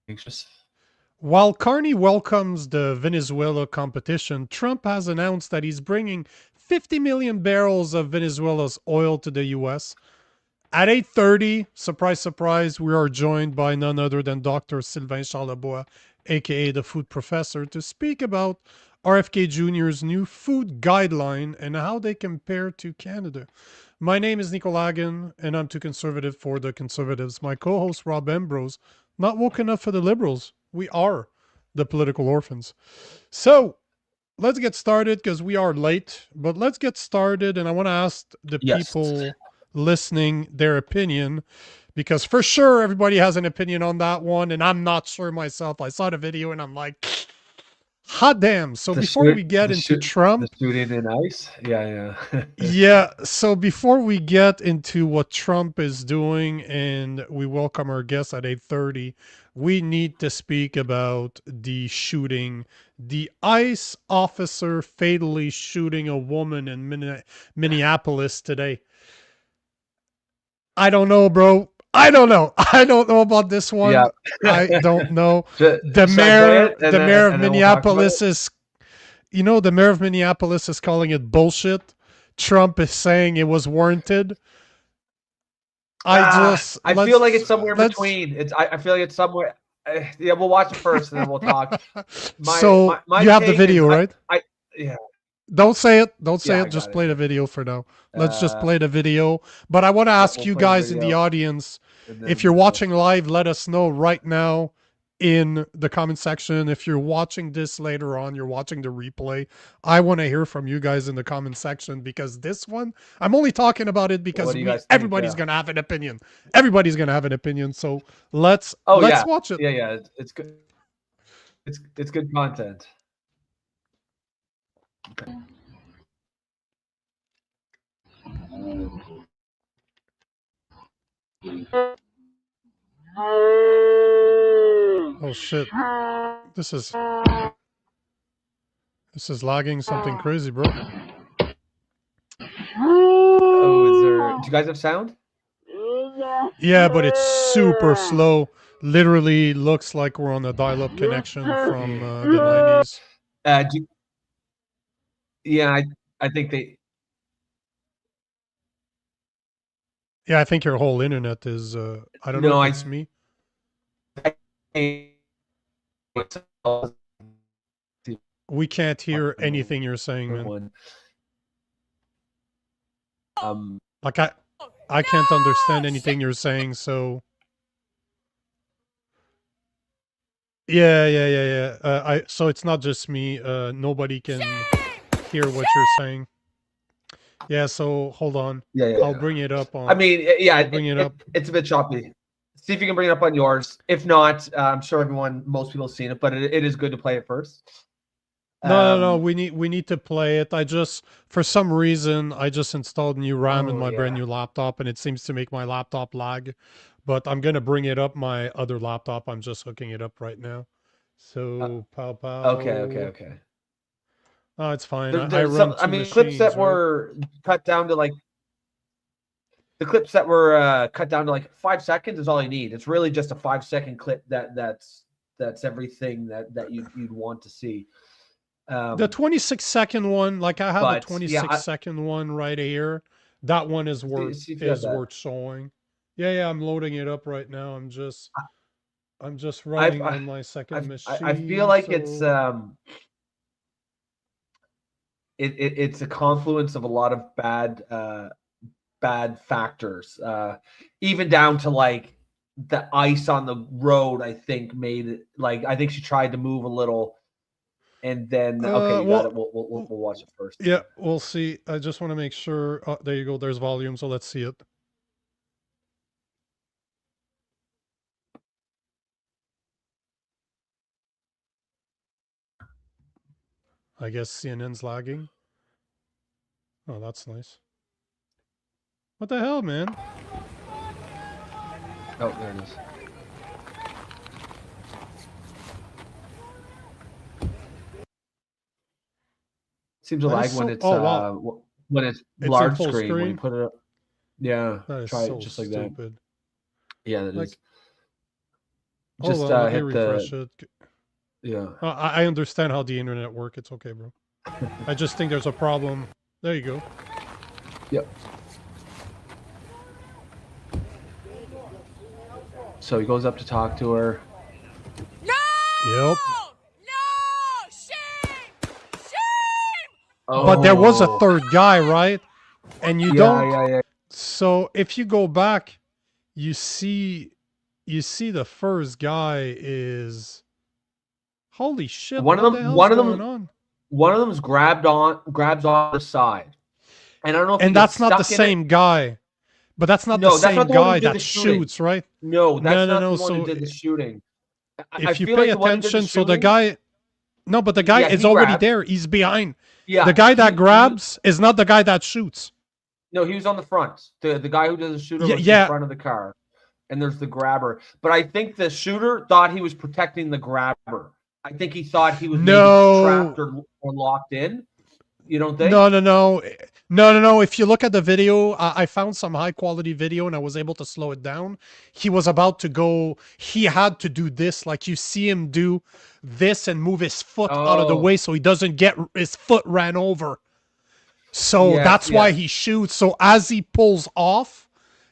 anxious. While Carney welcomes the Venezuela competition, Trump has announced that he's bringing 50 million barrels of Venezuela's oil to the U.S. At 8:30, surprise, surprise, we are joined by none other than Dr. Sylvain Charlebois, aka the food professor, to speak about RFK Jr.'s new food guideline and how they compare to Canada. My name is Nicole Hagen, and I'm too conservative for the conservatives. My co-host Rob Ambrose, not woke enough for the liberals. We are the political orphans. So let's get started because we are late, but let's get started. And I want to ask the Yes. people listening their opinion because for sure everybody has an opinion on that one. And I'm not sure myself. I saw the video and I'm like, hot damn. So before we get into Trump, the shooting in ice. Yeah. yeah. So before we get into what Trump is doing and we welcome our guests at 8:30, we need to speak about the shooting, the ICE officer fatally shooting a woman in Minneapolis today. I don't know, bro. I don't know. I don't know about this one. Yeah. I don't know. The mayor of Minneapolis is, the mayor of Minneapolis is calling it bullshit. Trump is saying it was warranted. I feel like it's somewhere between. I feel like it's somewhere. Yeah, we'll watch it first and then we'll talk. You have the video, right? Yeah. Don't say it. Don't say it. Just play the video for now. Let's just play the video. But I want to ask you guys in the audience, if you're watching live, let us know right now in the comment section. If you're watching this later on, you're watching the replay, I want to hear from you guys in the comment section because this one, I'm only talking about it because everybody's going to have an opinion. Everybody's going to have an opinion. So let's watch it. Yeah. It's good. It's good content. Okay. Oh shit. This is lagging something crazy, bro. Oh, do you guys have sound? Yeah, but it's super slow. Literally looks like we're on a dial-up connection from the 90s. Yeah, I think they... Yeah, I think your whole internet is... I don't know if it's me. We can't hear anything you're saying, man. Like, I can't understand anything you're saying, so... Yeah. So it's not just me. Nobody can hear what you're saying. Yeah, so hold on. Yeah. I'll bring it up on... I mean, yeah, bring it up. It's a bit choppy. See if you can bring it up on yours. If not, I'm sure most people have seen it, but it is good to play it first. No. We need to play it. For some reason, I just installed new RAM in my brand new laptop, and it seems to make my laptop lag. But I'm gonna bring it up my other laptop. I'm just hooking it up right now. So pow. Okay. Oh, it's fine. Clips that were cut down to like... The clips that were cut down to like 5 seconds is all you need. It's really just a 5-second clip that's everything that you'd want to see. The 26-second one, like I have a 26-second one right here. That one is worth showing. Yeah, I'm loading it up right now. I'm just running on my second machine. I feel like it's a confluence of a lot of bad factors, even down to like the ice on the road. I think made it like... I think she tried to move a little, and then got it. We'll watch it first. Yeah, we'll see. I just want to make sure. Oh, there you go. There's volume, so let's see it. I guess CNN's lagging. Oh, that's nice. What the hell, man? Oh, there it is. Seems to lag when it's large screen. When you put it up. Yeah, that is try so it just like stupid. that. Yeah, that is. Hold Just on, let me hit refresh the it. yeah. I understand how the internet works. It's okay, bro. I just think there's a problem. There you go. Yep. So he goes up to talk to her. No! Yep. No! Shame! Shame! But there was a Oh. third guy, right? And you don't. Yeah. So if you go back, you see the first guy is. Holy shit! One of What them. the hell's going on? One of them's grabs on the side, and I don't know if he And gets that's not the stuck in it. same guy. But that's not the No, that's same not the one guy who did that the shooting. shoots, right? No, that's not No. the one who So did the shooting. I if you feel pay like the one who did the attention, so the shooting. guy. No, but the guy Yeah, is he already grabs. there. He's behind. Yeah, The guy that he- grabs is not the guy that shoots. No, he was on the front. The guy who does the shooter was Yeah. in front of the car, and there's the grabber. But I think the shooter thought he was protecting the grabber. I think he thought he was maybe trapped or locked in. You don't think? No. If you look at the video, I found some high quality video and I was able to slow it down. He was about to go. He had to do this. Like you see him do this and move his foot out of the way so he doesn't get his foot ran over. So that's why he shoots. So as he pulls off,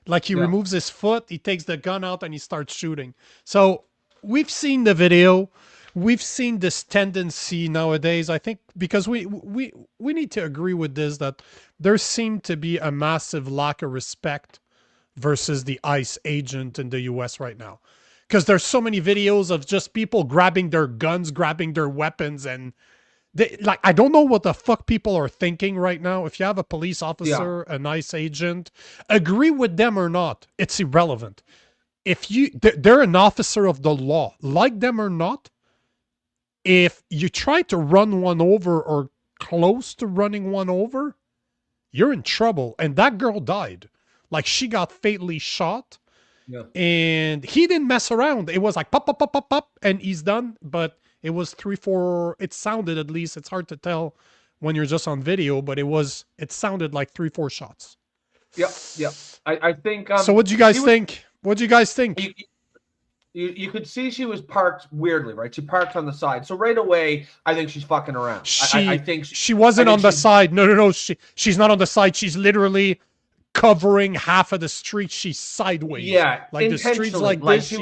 like he removes his foot, he takes the gun out and he starts shooting. So we've seen the video. We've seen this tendency nowadays, I think, because we need to agree with this, that there seemed to be a massive lack of respect versus the ICE agent in the US right now. Because there's so many videos of just people grabbing their guns, grabbing their weapons, and like, I don't know what the fuck people are thinking right now. If you have a police officer, an ICE agent, agree with them or not, it's irrelevant. If they're an officer of the law, like them or not. If you try to run one over or close to running one over, you're in trouble. And that girl died. Like, she got fatally shot. Yeah. And he didn't mess around. It was like pop, pop, pop, pop, pop, and he's done. But it was 3-4. It sounded, at least, it's hard to tell when you're just on video, but it sounded like 3-4 shots. Yep. I think. So what do you guys think? What do you guys think? You could see she was parked weirdly, right? She parked on the side. So right away, I think she's fucking around. I think she wasn't on the side. No. She's not on the side. She's literally covering half of the street. She's sideways. Yeah. Like the street's like this. She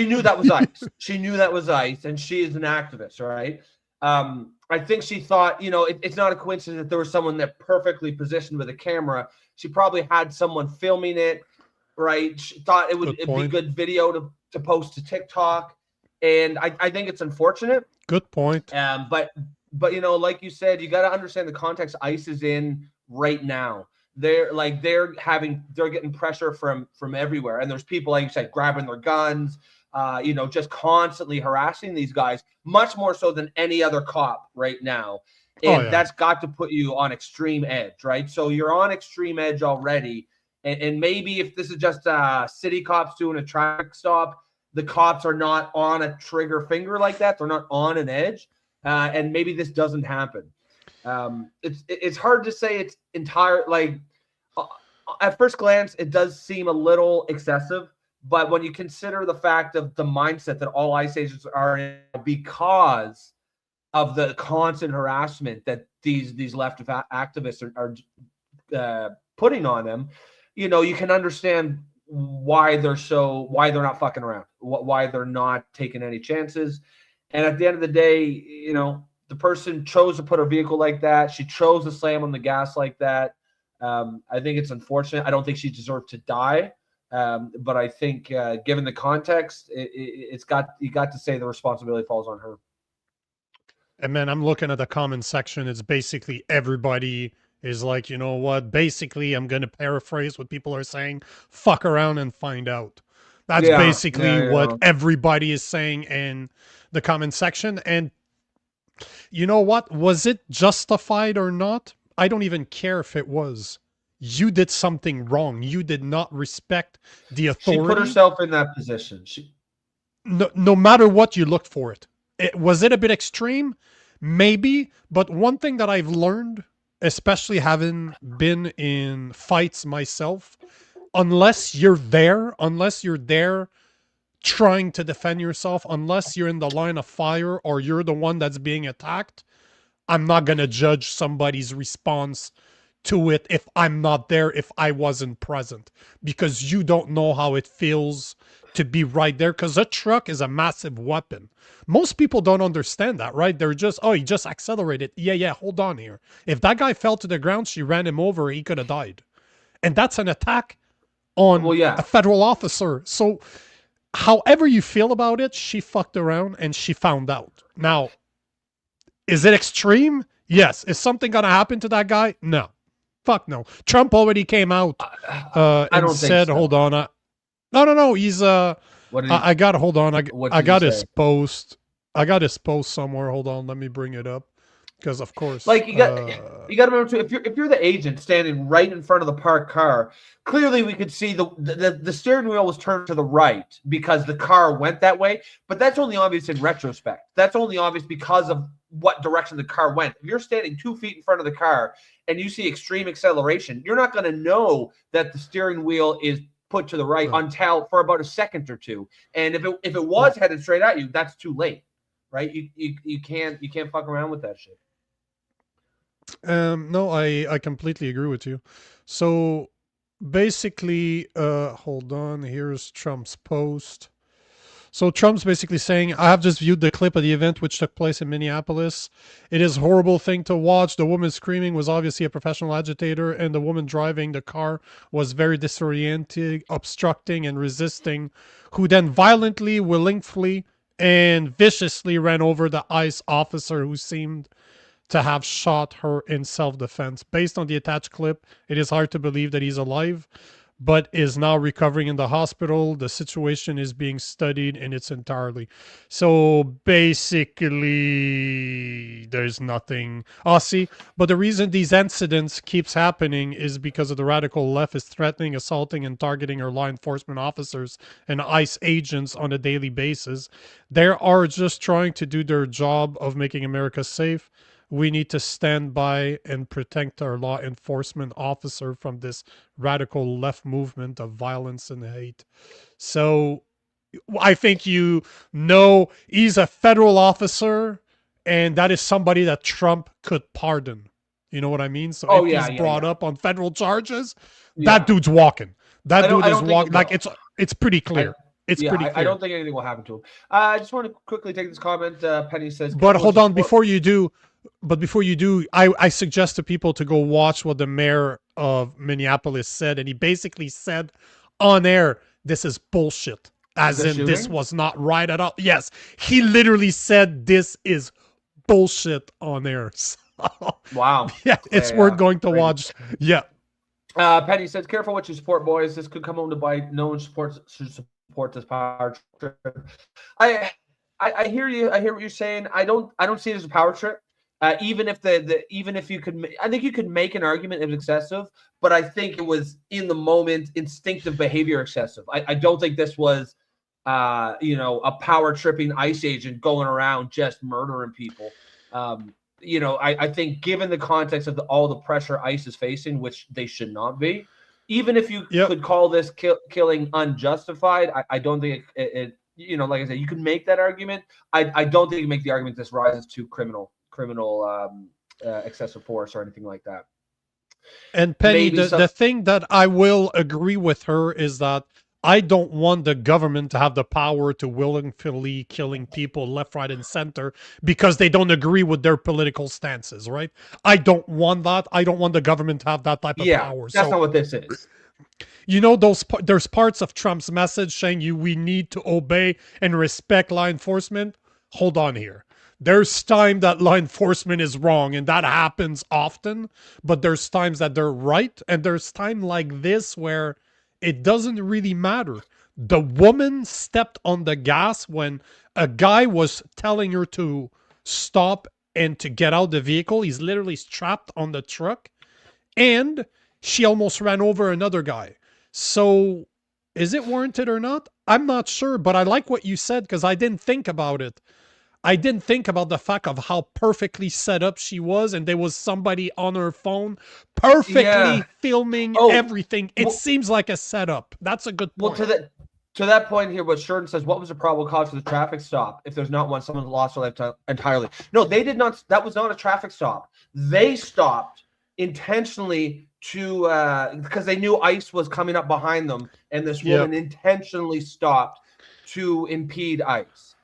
knew that was ICE. She knew that was ICE, and she is an activist, right? I think she thought, it's not a coincidence that there was someone that perfectly positioned with a camera. She probably had someone filming it. Right, she thought it'd be good video to post to TikTok, and I think it's unfortunate. Good point. But like you said, you got to understand the context ICE is in right now. They're getting pressure from everywhere, and there's people, like you said, grabbing their guns, just constantly harassing these guys, much more so than any other cop right now. And that's got to put you on extreme edge, right? So you're on extreme edge already. And maybe if this is just city cops doing a traffic stop, the cops are not on a trigger finger like that. They're not on an edge. And maybe this doesn't happen. It's hard to say it's entire, at first glance, it does seem a little excessive. But when you consider the fact of the mindset that all ICE agents are in because of the constant harassment that these left activists are putting on them, you can understand why they're not fucking around, why they're not taking any chances. And at the end of the day, the person chose to put a vehicle like that. She chose to slam on the gas like that. I think it's unfortunate. I don't think she deserved to die. But I think given the context, you got to say the responsibility falls on her. And man, I'm looking at the comment section. It's basically everybody is like, you know what? Basically, I'm going to paraphrase what people are saying. Fuck around and find out. That's basically what everybody is saying in the comment section. And you know what? Was it justified or not? I don't even care if it was. You did something wrong. You did not respect the authority. She put herself in that position. No matter what, you looked for it. Was it a bit extreme? Maybe. But one thing that I've learned, especially having been in fights myself, unless you're there trying to defend yourself, unless you're in the line of fire or you're the one that's being attacked, I'm not going to judge somebody's response to it if I'm not there, if I wasn't present, because you don't know how it feels to be right there, because a truck is a massive weapon. Most people don't understand that, right? They're just, oh, he just accelerated. Yeah, hold on here. If that guy fell to the ground, she ran him over, he could have died. And that's an attack on a federal officer. So however you feel about it, she fucked around and she found out. Now, is it extreme? Yes. Is something going to happen to that guy? No. Fuck no. Trump already came out and said, so. Hold on. No. He's, I got, hold on. I got his post. I got his post somewhere. Hold on. Let me bring it up. Because of course, like you got to remember too, if you're the agent standing right in front of the parked car, clearly we could see the steering wheel was turned to the right because the car went that way. But that's only obvious in retrospect. That's only obvious because of what direction the car went. If you're standing 2 feet in front of the car and you see extreme acceleration, you're not going to know that the steering wheel is put to the right until for about a second or two. And if it was headed straight at you, that's too late, right? You can't fuck around with that shit. No, I completely agree with you. So basically, hold on, here's Trump's post. So Trump's basically saying, I have just viewed the clip of the event which took place in Minneapolis. It is a horrible thing to watch. The woman screaming was obviously a professional agitator, and the woman driving the car was very disoriented, obstructing and resisting, who then violently, willingly, and viciously ran over the ICE officer who seemed to have shot her in self-defense. Based on the attached clip, it is hard to believe that he's alive, but is now recovering in the hospital. The situation is being studied in its entirety. So basically, there's nothing. See, but the reason these incidents keeps happening is because of the radical left is threatening, assaulting, and targeting our law enforcement officers and ICE agents on a daily basis. They are just trying to do their job of making America safe. We need to stand by and protect our law enforcement officer from this radical left movement of violence and hate. So I think he's a federal officer, and that is somebody that Trump could pardon. You know what I mean? So if he's brought up on federal charges, that dude's walking. That dude is walking. Like it's pretty clear. It's pretty clear. I don't think anything will happen to him. I just want to quickly take this comment. Penny says, but hold on, before you do, I suggest to people to go watch what the mayor of Minneapolis said, and he basically said on air, this is bullshit, as in this was not right at all. Yes, he literally said this is bullshit on air. So, wow. Yeah, it's worth going to watch. Yeah. Penny says, careful what you support, boys. This could come home to bite. No one should support this power trip. I hear you. I hear what you're saying. I don't see it as a power trip. Even if you could, I think you could make an argument it was excessive, but I think it was in the moment instinctive behavior excessive. I don't think this was, a power tripping ICE agent going around just murdering people. I think given the context of all the pressure ICE is facing, which they should not be, even if you could call this killing unjustified, I don't think it like I said, you can make that argument. I don't think you can make the argument this rises to criminal excessive force or anything like that. And Penny, the thing that I will agree with her is that I don't want the government to have the power to willingly killing people left, right, and center because they don't agree with their political stances, right? I don't want that. I don't want the government to have that type of power. That's not what this is. There's parts of Trump's message saying we need to obey and respect law enforcement. Hold on here. There's time that law enforcement is wrong, and that happens often, but there's times that they're right, and there's time like this where it doesn't really matter. The woman stepped on the gas when a guy was telling her to stop and to get out the vehicle. He's literally strapped on the truck, and she almost ran over another guy. So is it warranted or not? I'm not sure, but I like what you said because I didn't think about it. I didn't think about the fact of how perfectly set up she was, and there was somebody on her phone perfectly filming everything. It seems like a setup. That's a good point. Well, To that point here, what Sheridan says, what was the probable cause for the traffic stop? If there's not one, someone lost their life entirely. No, they did not. That was not a traffic stop. They stopped intentionally to because they knew ICE was coming up behind them, and this woman intentionally stopped to impede ICE.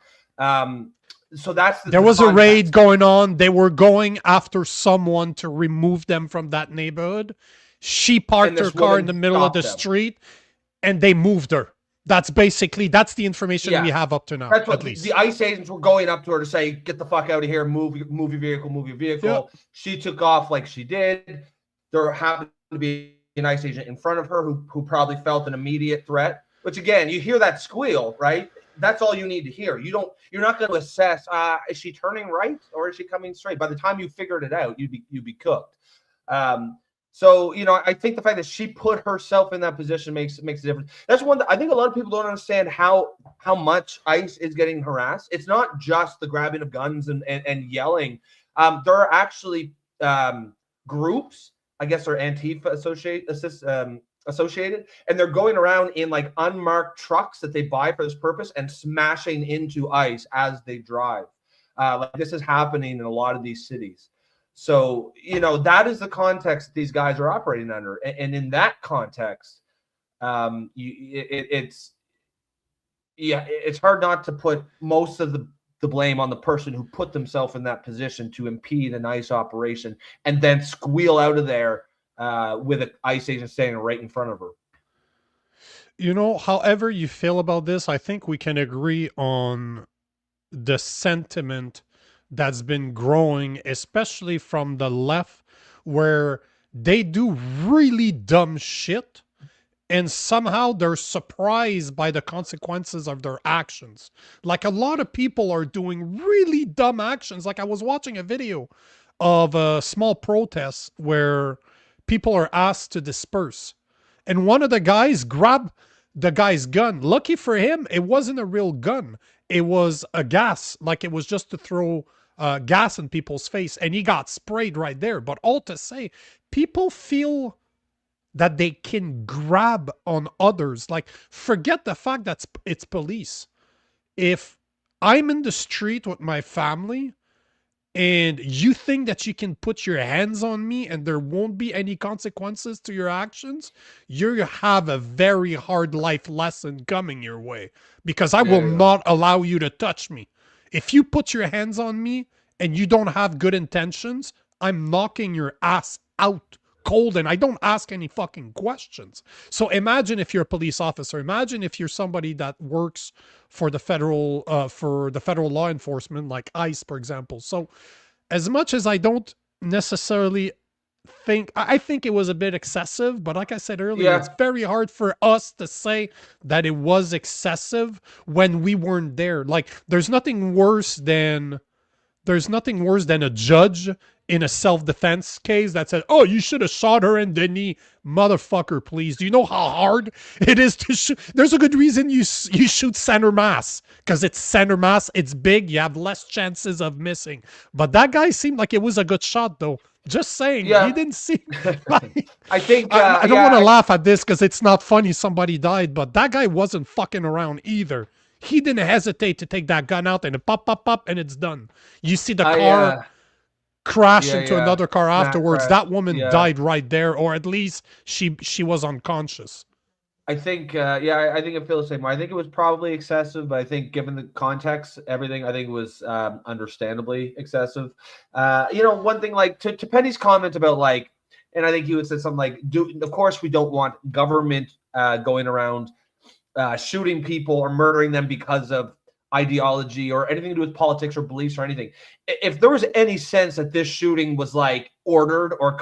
So there was a raid going on. They were going after someone to remove them from that neighborhood. She parked her car in the middle of the street, and they moved her. That's the information we have up to now. That's what the ICE agents were going up to her to say, get the fuck out of here, move your vehicle, move your vehicle. Yep. She took off like she did. There happened to be an ICE agent in front of her who probably felt an immediate threat. Which again, you hear that squeal, right? That's all you need to hear. You're not going to assess, is she turning right or is she coming straight? By the time you figured it out, you'd be cooked. So, I think the fact that she put herself in that position makes a difference. That's one that I think a lot of people don't understand how much ICE is getting harassed. It's not just the grabbing of guns and yelling. There are actually groups, I guess they're Antifa associated, and they're going around in like unmarked trucks that they buy for this purpose and smashing into ICE as they drive. Like this is happening in a lot of these cities. So, that is the context that these guys are operating under. And in that context, it's hard not to put most of the blame on the person who put themselves in that position to impede an ICE operation and then squeal out of there with an ICE agent standing right in front of her. However you feel about this, I think we can agree on the sentiment that's been growing, especially from the left, where they do really dumb shit and somehow they're surprised by the consequences of their actions. Like a lot of people are doing really dumb actions. Like I was watching a video of a small protest where people are asked to disperse, and one of the guys grabbed the guy's gun. Lucky for him, it wasn't a real gun. It was a gas, like it was just to throw gas in people's face, and he got sprayed right there. But all to say, people feel that they can grab on others. Like, forget the fact that it's police. If I'm in the street with my family and you think that you can put your hands on me and there won't be any consequences to your actions, you have a very hard life lesson coming your way, because I will not allow you to touch me. If you put your hands on me and you don't have good intentions, I'm knocking your ass out cold, and I don't ask any fucking questions. So imagine if you're a police officer. Imagine if you're somebody that works for the federal law enforcement, like ICE, for example. So as much as I don't necessarily I think it was a bit excessive, but like I said earlier, it's very hard for us to say that it was excessive when we weren't there. Like, there's nothing worse than a judge in a self-defense case that said, oh, you should have shot her in the knee. Motherfucker, please. Do you know how hard it is to shoot? There's a good reason you shoot center mass, because it's center mass, it's big, you have less chances of missing. But that guy seemed like it was a good shot, though. Just saying, he didn't see. Like, I think I don't want to laugh at this because it's not funny somebody died, but that guy wasn't fucking around either. He didn't hesitate to take that gun out and it pop, pop, pop, and it's done. You see the car crash into another car afterwards. That woman died right there, or at least she was unconscious. I think, I think it feels the same way. I think it was probably excessive, but I think given the context, everything, I think it was understandably excessive. One thing, like to Penny's comment about like, and I think he would say something like, of course we don't want government going around shooting people or murdering them because of ideology or anything to do with politics or beliefs or anything. If there was any sense that this shooting was like ordered or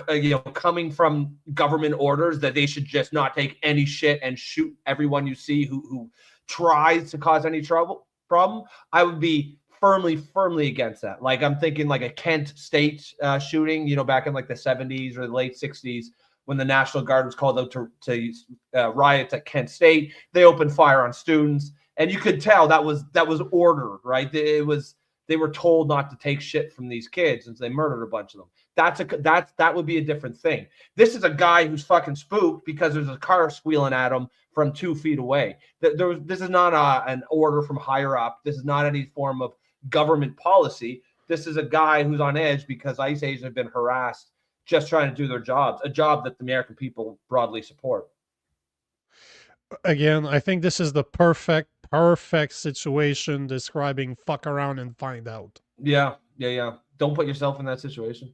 coming from government orders, that they should just not take any shit and shoot everyone you see who tries to cause any problem, I would be firmly against that. Like, I'm thinking like a Kent State shooting, back in like the 70s or the late 60s, when the National Guard was called out to riots at Kent State. They opened fire on students. And you could tell that was ordered, right? It was they were told not to take shit from these kids, and so they murdered a bunch of them. That would be a different thing. This is a guy who's fucking spooked because there's a car squealing at him from 2 feet away. This is not an order from higher up. This is not any form of government policy. This is a guy who's on edge because ICE agents have been harassed just trying to do their jobs, a job that the American people broadly support. Again, I think this is the perfect situation describing fuck around and find out. Yeah. Don't put yourself in that situation.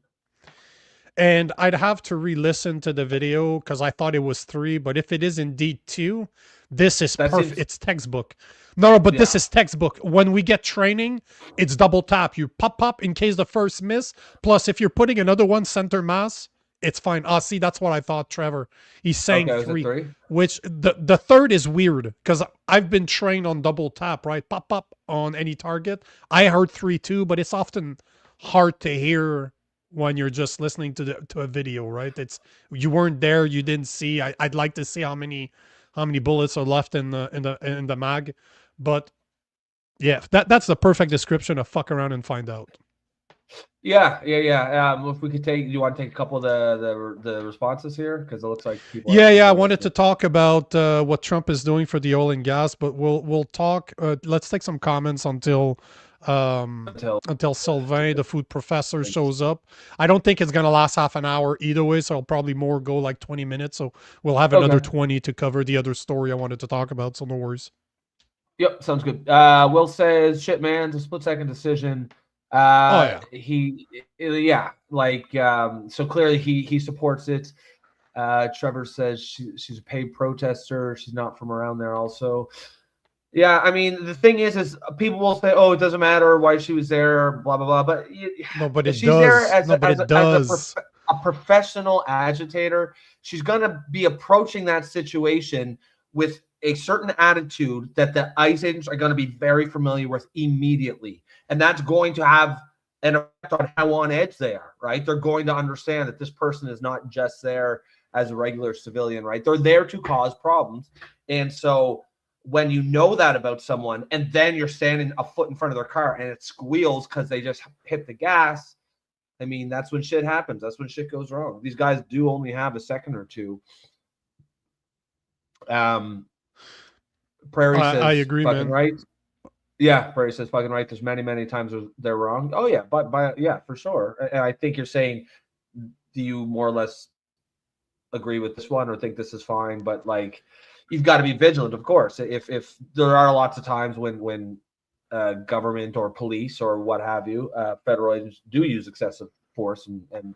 And I'd have to re-listen to the video because I thought it was 3, but if it is indeed 2, this is perfect. It's textbook. No, but this is textbook. When we get training, it's double tap. You pop in case the first miss. Plus, if you're putting another one center mass, it's fine. See, that's what I thought, Trevor. He's saying 3, which the third is weird because I've been trained on double tap, right? Pop on any target. I heard 3 too, but it's often hard to hear when you're just listening to a video, right? You weren't there, you didn't see. I'd like to see how many bullets are left in the mag, but yeah, that's the perfect description of fuck around and find out. Yeah. If we could take, you want to take a couple of the responses here because it looks like people. Yeah. I wanted to talk about what Trump is doing for the oil and gas, but we'll talk. Let's take some comments until Sylvain, the food professor, shows up. I don't think it's gonna last half an hour either way, so I'll probably more go like 20 minutes. So we'll have another 20 to cover the other story I wanted to talk about. So no worries. Yep, sounds good. Will says, "Shit, man, it's a split-second decision." So clearly he supports it. Trevor says she's a paid protester. She's not from around there. Also. Yeah, I mean, the thing is people will say, "Oh, it doesn't matter why she was there," blah blah blah. But she's there as a professional agitator. She's gonna be approaching that situation with a certain attitude that the ICE agents are going to be very familiar with immediately, and that's going to have an effect on how on edge they are. Right? They're going to understand that this person is not just there as a regular civilian. Right? They're there to cause problems, and so. When you know that about someone and then you're standing a foot in front of their car and it squeals because they just hit the gas, I mean, that's when shit happens. That's when shit goes wrong. These guys do only have a second or two. Prairie says, I agree, fucking man. Right. Yeah, Prairie says, fucking right. There's many times they're wrong. Oh, yeah, but yeah, for sure. And I think you're saying, do you more or less agree with this one or think this is fine? But like, you've got to be vigilant, of course. If there are lots of times when government or police or what have you, federal agents do use excessive force, and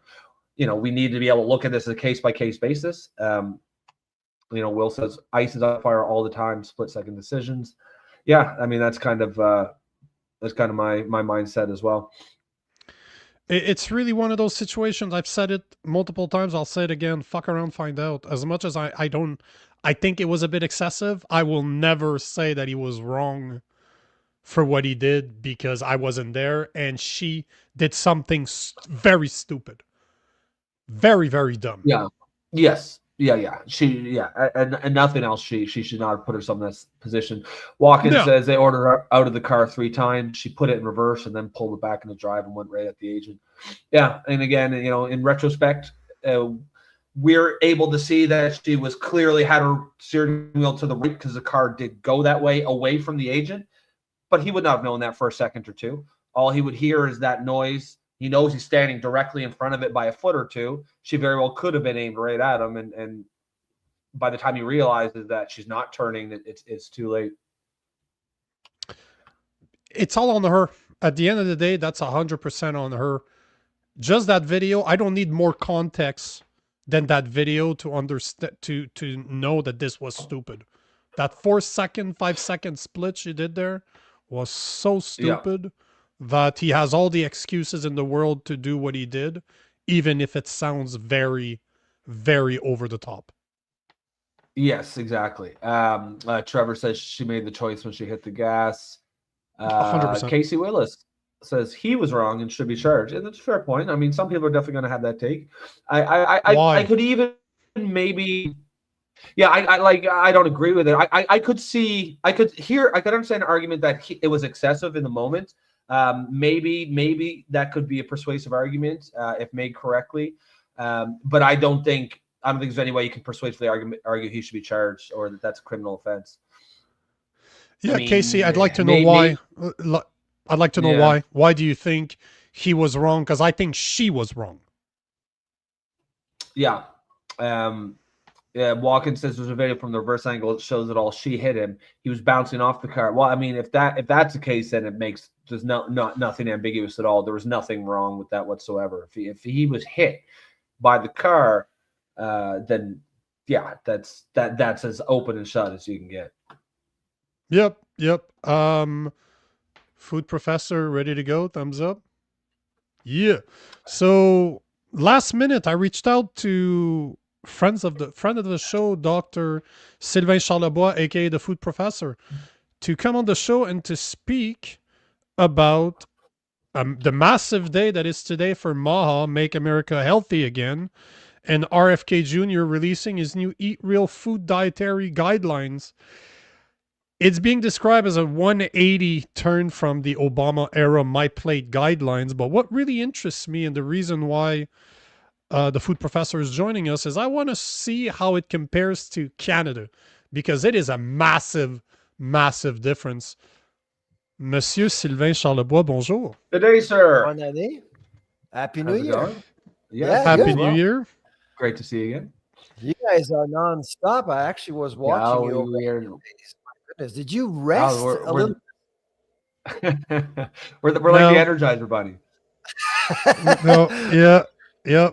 we need to be able to look at this as a case by case basis. Will says ICE is on fire all the time, split second decisions. Yeah, I mean that's kind of my mindset as well. It's really one of those situations. I've said it multiple times. I'll say it again. Fuck around, find out. As much as I think it was a bit excessive. I will never say that he was wrong for what he did because I wasn't there and she did something very stupid. Very, very dumb. Yeah. Yes. Yeah. And nothing else. She should not have put herself in this position. Watkins says they ordered her out of the car 3 times. She put it in reverse and then pulled it back in the drive and went right at the agent. Yeah. And again, in retrospect, we're able to see that she was clearly had her steering wheel to the right because the car did go that way away from the agent, but he would not have known that for a second or two. All he would hear is that noise. He knows he's standing directly in front of it by a foot or two. She very well could have been aimed right at him. And by the time he realizes that she's not turning, it's too late. It's all on her. At the end of the day, that's 100% on her. Just that video. I don't need more context than that video to understand, to know that this was stupid. That 4-second, 5-second split she did there was so stupid that he has all the excuses in the world to do what he did, even if it sounds very, very over the top. Yes, exactly. Trevor says she made the choice when she hit the gas. 100%. Casey Willis says he was wrong and should be charged, and that's a fair point. I mean, some people are definitely going to have that take. I could even maybe, I don't agree with it. I could understand an argument that it was excessive in the moment, Maybe that could be a persuasive argument if made correctly. But I don't think there's any way you can persuasively argue he should be charged or that that's a criminal offense. Yeah, Casey, I'd like to know why. I'd like to know why. Why do you think he was wrong? Because I think she was wrong. Yeah. Watkins says there's a video from the reverse angle. It shows it all. She hit him. He was bouncing off the car. Well, I mean, if that's the case, then there's nothing ambiguous at all. There was nothing wrong with that whatsoever. If he was hit by the car, then yeah, that's as open and shut as you can get. Yep. Food professor ready to go? Thumbs up. Yeah. So last minute, I reached out to friend of the show, Dr. Sylvain Charlebois, aka the food professor, to come on the show and to speak about the massive day that is today for MAHA, Make America Healthy Again, and RFK Jr. releasing his new Eat Real Food Dietary Guidelines. It's being described as a 180 turn from the Obama era My Plate guidelines. But what really interests me, and the reason why the food professor is joining us, is I want to see how it compares to Canada, because it is a massive, massive difference. Monsieur Sylvain Charlebois, bonjour. Good day, sir. Bonne année. Happy New Year. Yeah, Happy New Year. Great to see you again. You guys are non-stop. I actually was watching you over the days. My goodness. Did you rest a little? We're like the Energizer Bunny. No, yeah.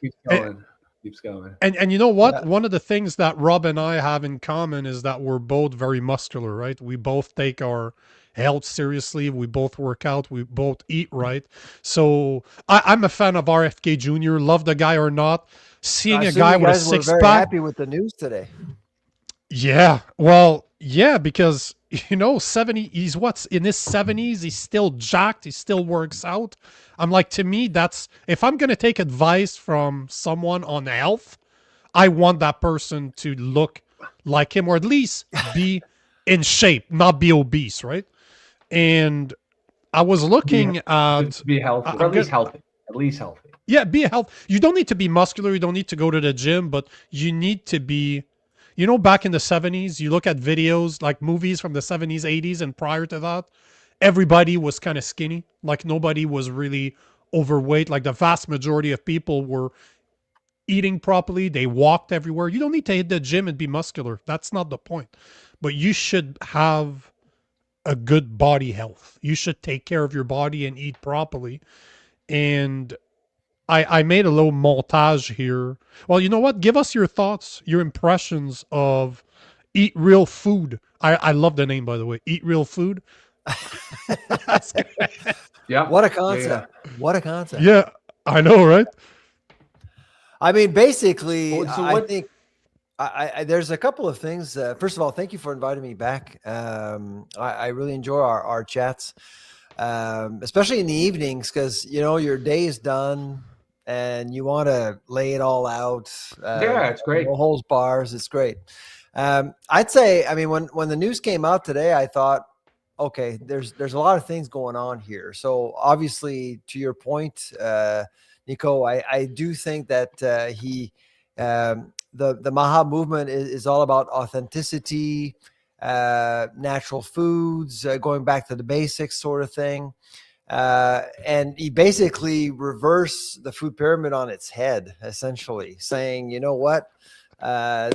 Keeps going. Keeps going. And you know what? Yeah. One of the things that Rob and I have in common is that we're both very muscular, right? We both take our health seriously. We both work out. We both eat right. So I'm a fan of RFK Jr. Love the guy or not. Seeing a guy with a six-pack. Very happy with the news today. Yeah. Well, yeah, because, you know, he's in his 70s. He's still jacked. He still works out. I'm like, to me, if I'm going to take advice from someone on health, I want that person to look like him, or at least be in shape, not be obese, right? And I was looking at be healthy, or at least healthy. At least healthy. Yeah, be healthy. You don't need to be muscular. You don't need to go to the gym, but you need to be. You know, back in the 70s, you look at videos like movies from the 70s, 80s, and prior to that, everybody was kind of skinny. Like nobody was really overweight. Like the vast majority of people were eating properly. They walked everywhere. You don't need to hit the gym and be muscular. That's not the point. But you should have a good body health. You should take care of your body and eat properly. And I made a little montage here. Well, you know what? Give us your thoughts, your impressions of Eat Real Food. I love the name, by the way. Eat Real Food. Yeah. What a concept. Yeah. What a concept. Yeah, I know, right? I mean, basically, I think there's a couple of things. First of all, thank you for inviting me back. I really enjoy our chats, especially in the evenings, because, you know, your day is done and you want to lay it all out. Yeah, it's great. No holds bars. It's great. I'd say, I mean, when the news came out today, I thought, okay, there's a lot of things going on here. So obviously, to your point, Nico, I do think that the MAHA movement is all about authenticity, natural foods, going back to the basics sort of thing. And he basically reversed the food pyramid on its head, essentially saying, you know what,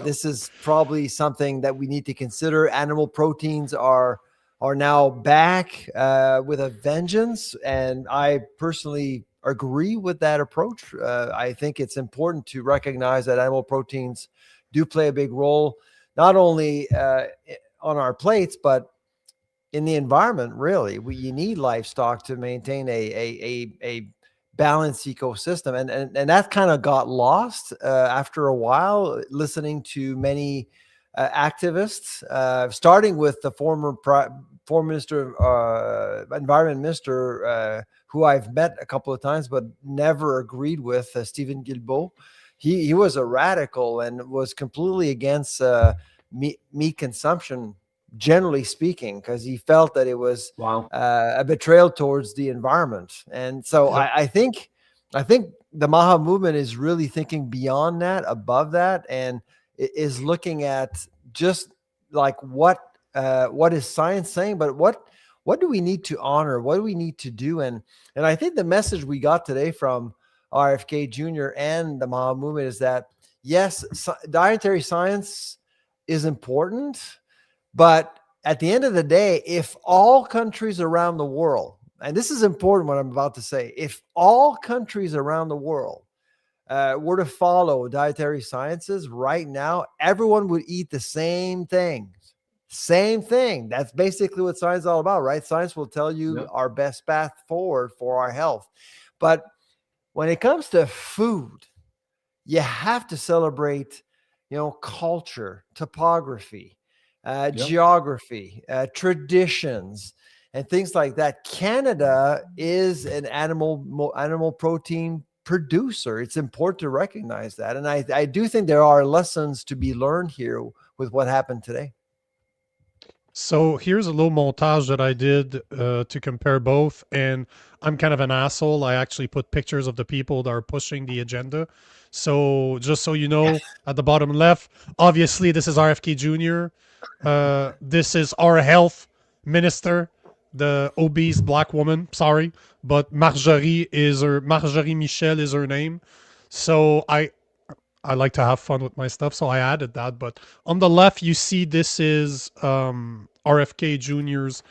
this is probably something that we need to consider. Animal proteins are now back with a vengeance. And I personally agree with that approach. I think it's important to recognize that animal proteins do play a big role, not only on our plates, but in the environment. Really, you need livestock to maintain a balanced ecosystem, and that kind of got lost after a while. Listening to many activists, starting with the former environment minister, who I've met a couple of times but never agreed with, Stephen Guilbeault. He was a radical and was completely against meat consumption generally speaking, because he felt that it was Wow. a betrayal towards the environment. And so I think the MAHA movement is really thinking beyond that, above that, and is looking at just like what is science saying, but what do we need to honor? What do we need to do? And I think the message we got today from RFK Jr. and the MAHA movement is that, yes, dietary science is important, but at the end of the day, if all countries around the world, and this is important what I'm about to say, if all countries around the world were to follow dietary sciences right now, everyone would eat the same thing. Same thing. That's basically what science is all about, right? Science will tell you our best path forward for our health. But when it comes to food, you have to celebrate, culture, topography, geography, traditions, and things like that. Canada is an animal protein producer. It's important to recognize that. And I do think there are lessons to be learned here with what happened today. So here's a little montage that I did to compare both, and I'm kind of an asshole. I actually put pictures of the people that are pushing the agenda. So just so you know, at the bottom left, obviously this is RFK Jr. This is our health minister, the obese black woman. Sorry, but Marjorie Michel is her name. So I like to have fun with my stuff, so I added that. But on the left, you see this is RFK Jr.'s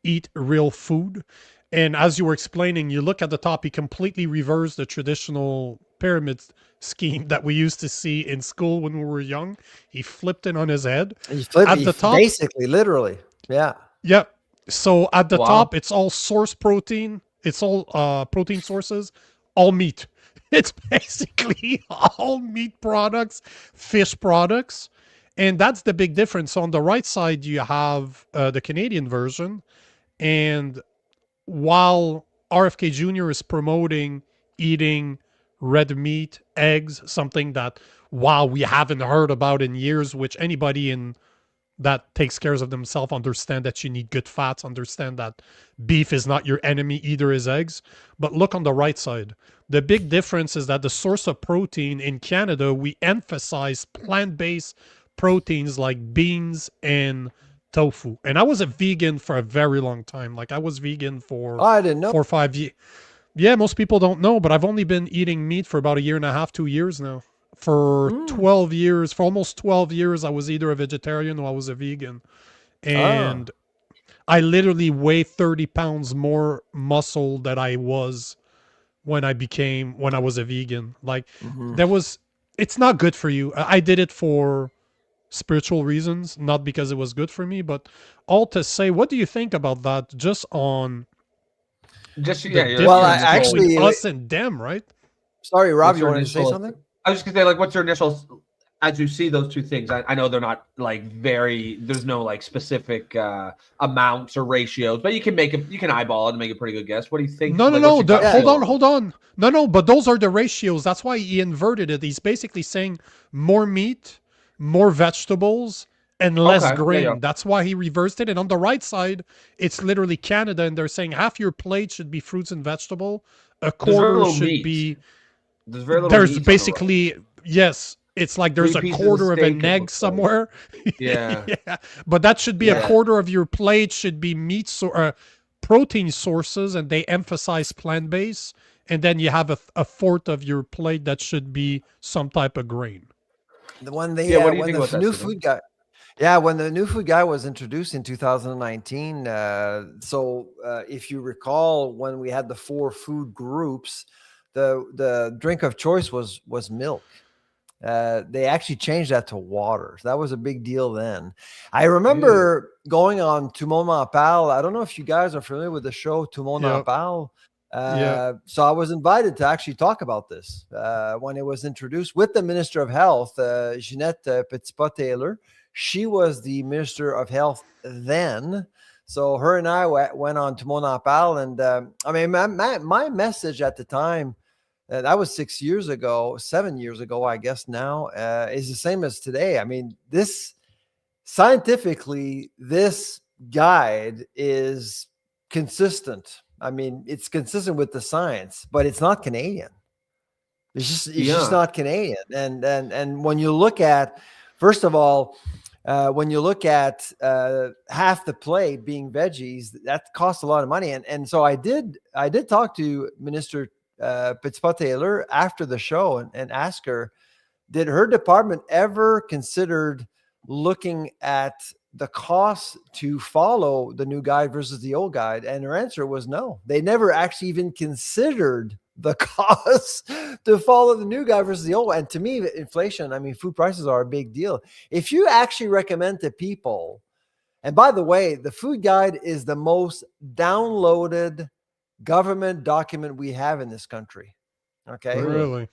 Eat Real Food. And as you were explaining, you look at the top, he completely reversed the traditional pyramid scheme that we used to see in school when we were young. He flipped it on his head. At the top, basically, literally. Yeah. Yeah. So at the top, it's all source protein. It's all protein sources, all meat. It's basically all meat products, fish products. And that's the big difference. On the right side, you have the Canadian version. And while RFK Jr. is promoting eating red meat, eggs, something that, we haven't heard about in years, which anybody that takes care of themselves understand that you need good fats, understand that beef is not your enemy, either is eggs. But look on the right side. The big difference is that the source of protein in Canada, we emphasize plant-based proteins like beans and tofu. And I was a vegan for a very long time. Like I was vegan for I didn't know. 4 or 5 years. Yeah, most people don't know, but I've only been eating meat for about 1.5 years, 2 years now. For 12 years, for almost 12 years, I was either a vegetarian or I was a vegan. And I literally weigh 30 pounds more muscle than I was when I was a vegan. Like it's not good for you. I did it for spiritual reasons, not because it was good for me, but all to say, what do you think about that? Just on well, actually us and them, right? Sorry, Rob, you wanted to say something? I was just gonna say, like, what's your initial, as you see those two things? I know they're not like there's no like specific amounts or ratios, but you can eyeball it and make a pretty good guess. What do you think? No, hold on. No, but those are the ratios. That's why he inverted it. He's basically saying more meat, more vegetables, and less grain. Yeah. That's why he reversed it. And on the right side, it's literally Canada, and they're saying half your plate should be fruits and vegetable, a quarter should be. There's basically yes, it's like there's a quarter of an egg somewhere. Yeah. Yeah, but that should be a quarter of your plate should be meat protein sources, and they emphasize plant-based. And then you have a fourth of your plate that should be some type of grain. When the new food guy. Yeah, when the new food guy was introduced in 2019, if you recall, when we had the 4 food groups, the drink of choice was milk. They actually changed that to water. So that was a big deal then. I remember going on Tout le monde en parle. I don't know if you guys are familiar with the show Tout le monde en parle. So I was invited to actually talk about this when it was introduced with the Minister of Health, Jeanette Petitpas-Taylor. She was the Minister of Health then. So her and I went on Tout le monde en parle. And I mean, my message at the time, that was 7 years ago, I guess now, is the same as today. I mean, this scientifically, this guide is consistent. I mean, it's consistent with the science, but it's not Canadian. It's just not Canadian. And when you look at, first of all, when you look at half the plate being veggies, that costs a lot of money. And so I did talk to Minister Fitzpatrick after the show and ask her, did her department ever considered looking at the cost to follow the new guide versus the old guide? And her answer was no. They never actually even considered the cost to follow the new guide versus the old. And to me, inflation, I mean, food prices are a big deal. If you actually recommend to people, and by the way, the food guide is the most downloaded government document we have in this country. Okay. Really?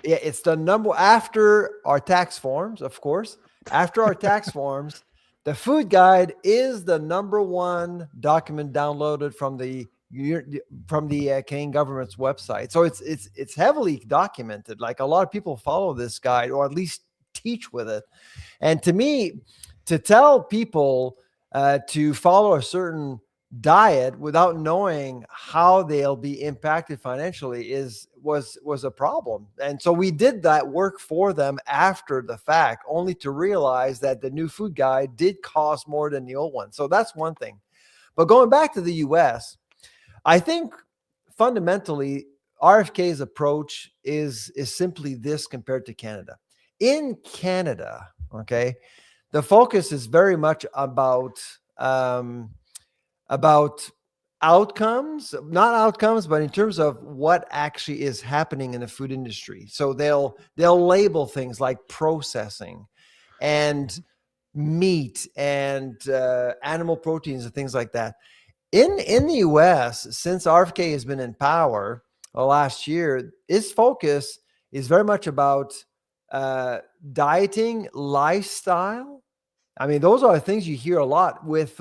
Yeah, it's the number after our tax forms, of course. After our tax forms, the food guide is the number one document downloaded from the Canadian government's website. So it's heavily documented. Like, a lot of people follow this guide, or at least teach with it. And to me, to tell people to follow a certain diet without knowing how they'll be impacted financially was a problem. And so we did that work for them after the fact, only to realize that the new food guide did cost more than the old one. So that's one thing. But going back to the US, I think fundamentally RFK's approach is simply this compared to Canada. In Canada, okay, the focus is very much about outcomes, not outcomes, but in terms of what actually is happening in the food industry. So they'll label things like processing and meat and animal proteins and things like that. In the US, since RFK has been in power last year, his focus is very much about dieting, lifestyle. I mean, those are things you hear a lot with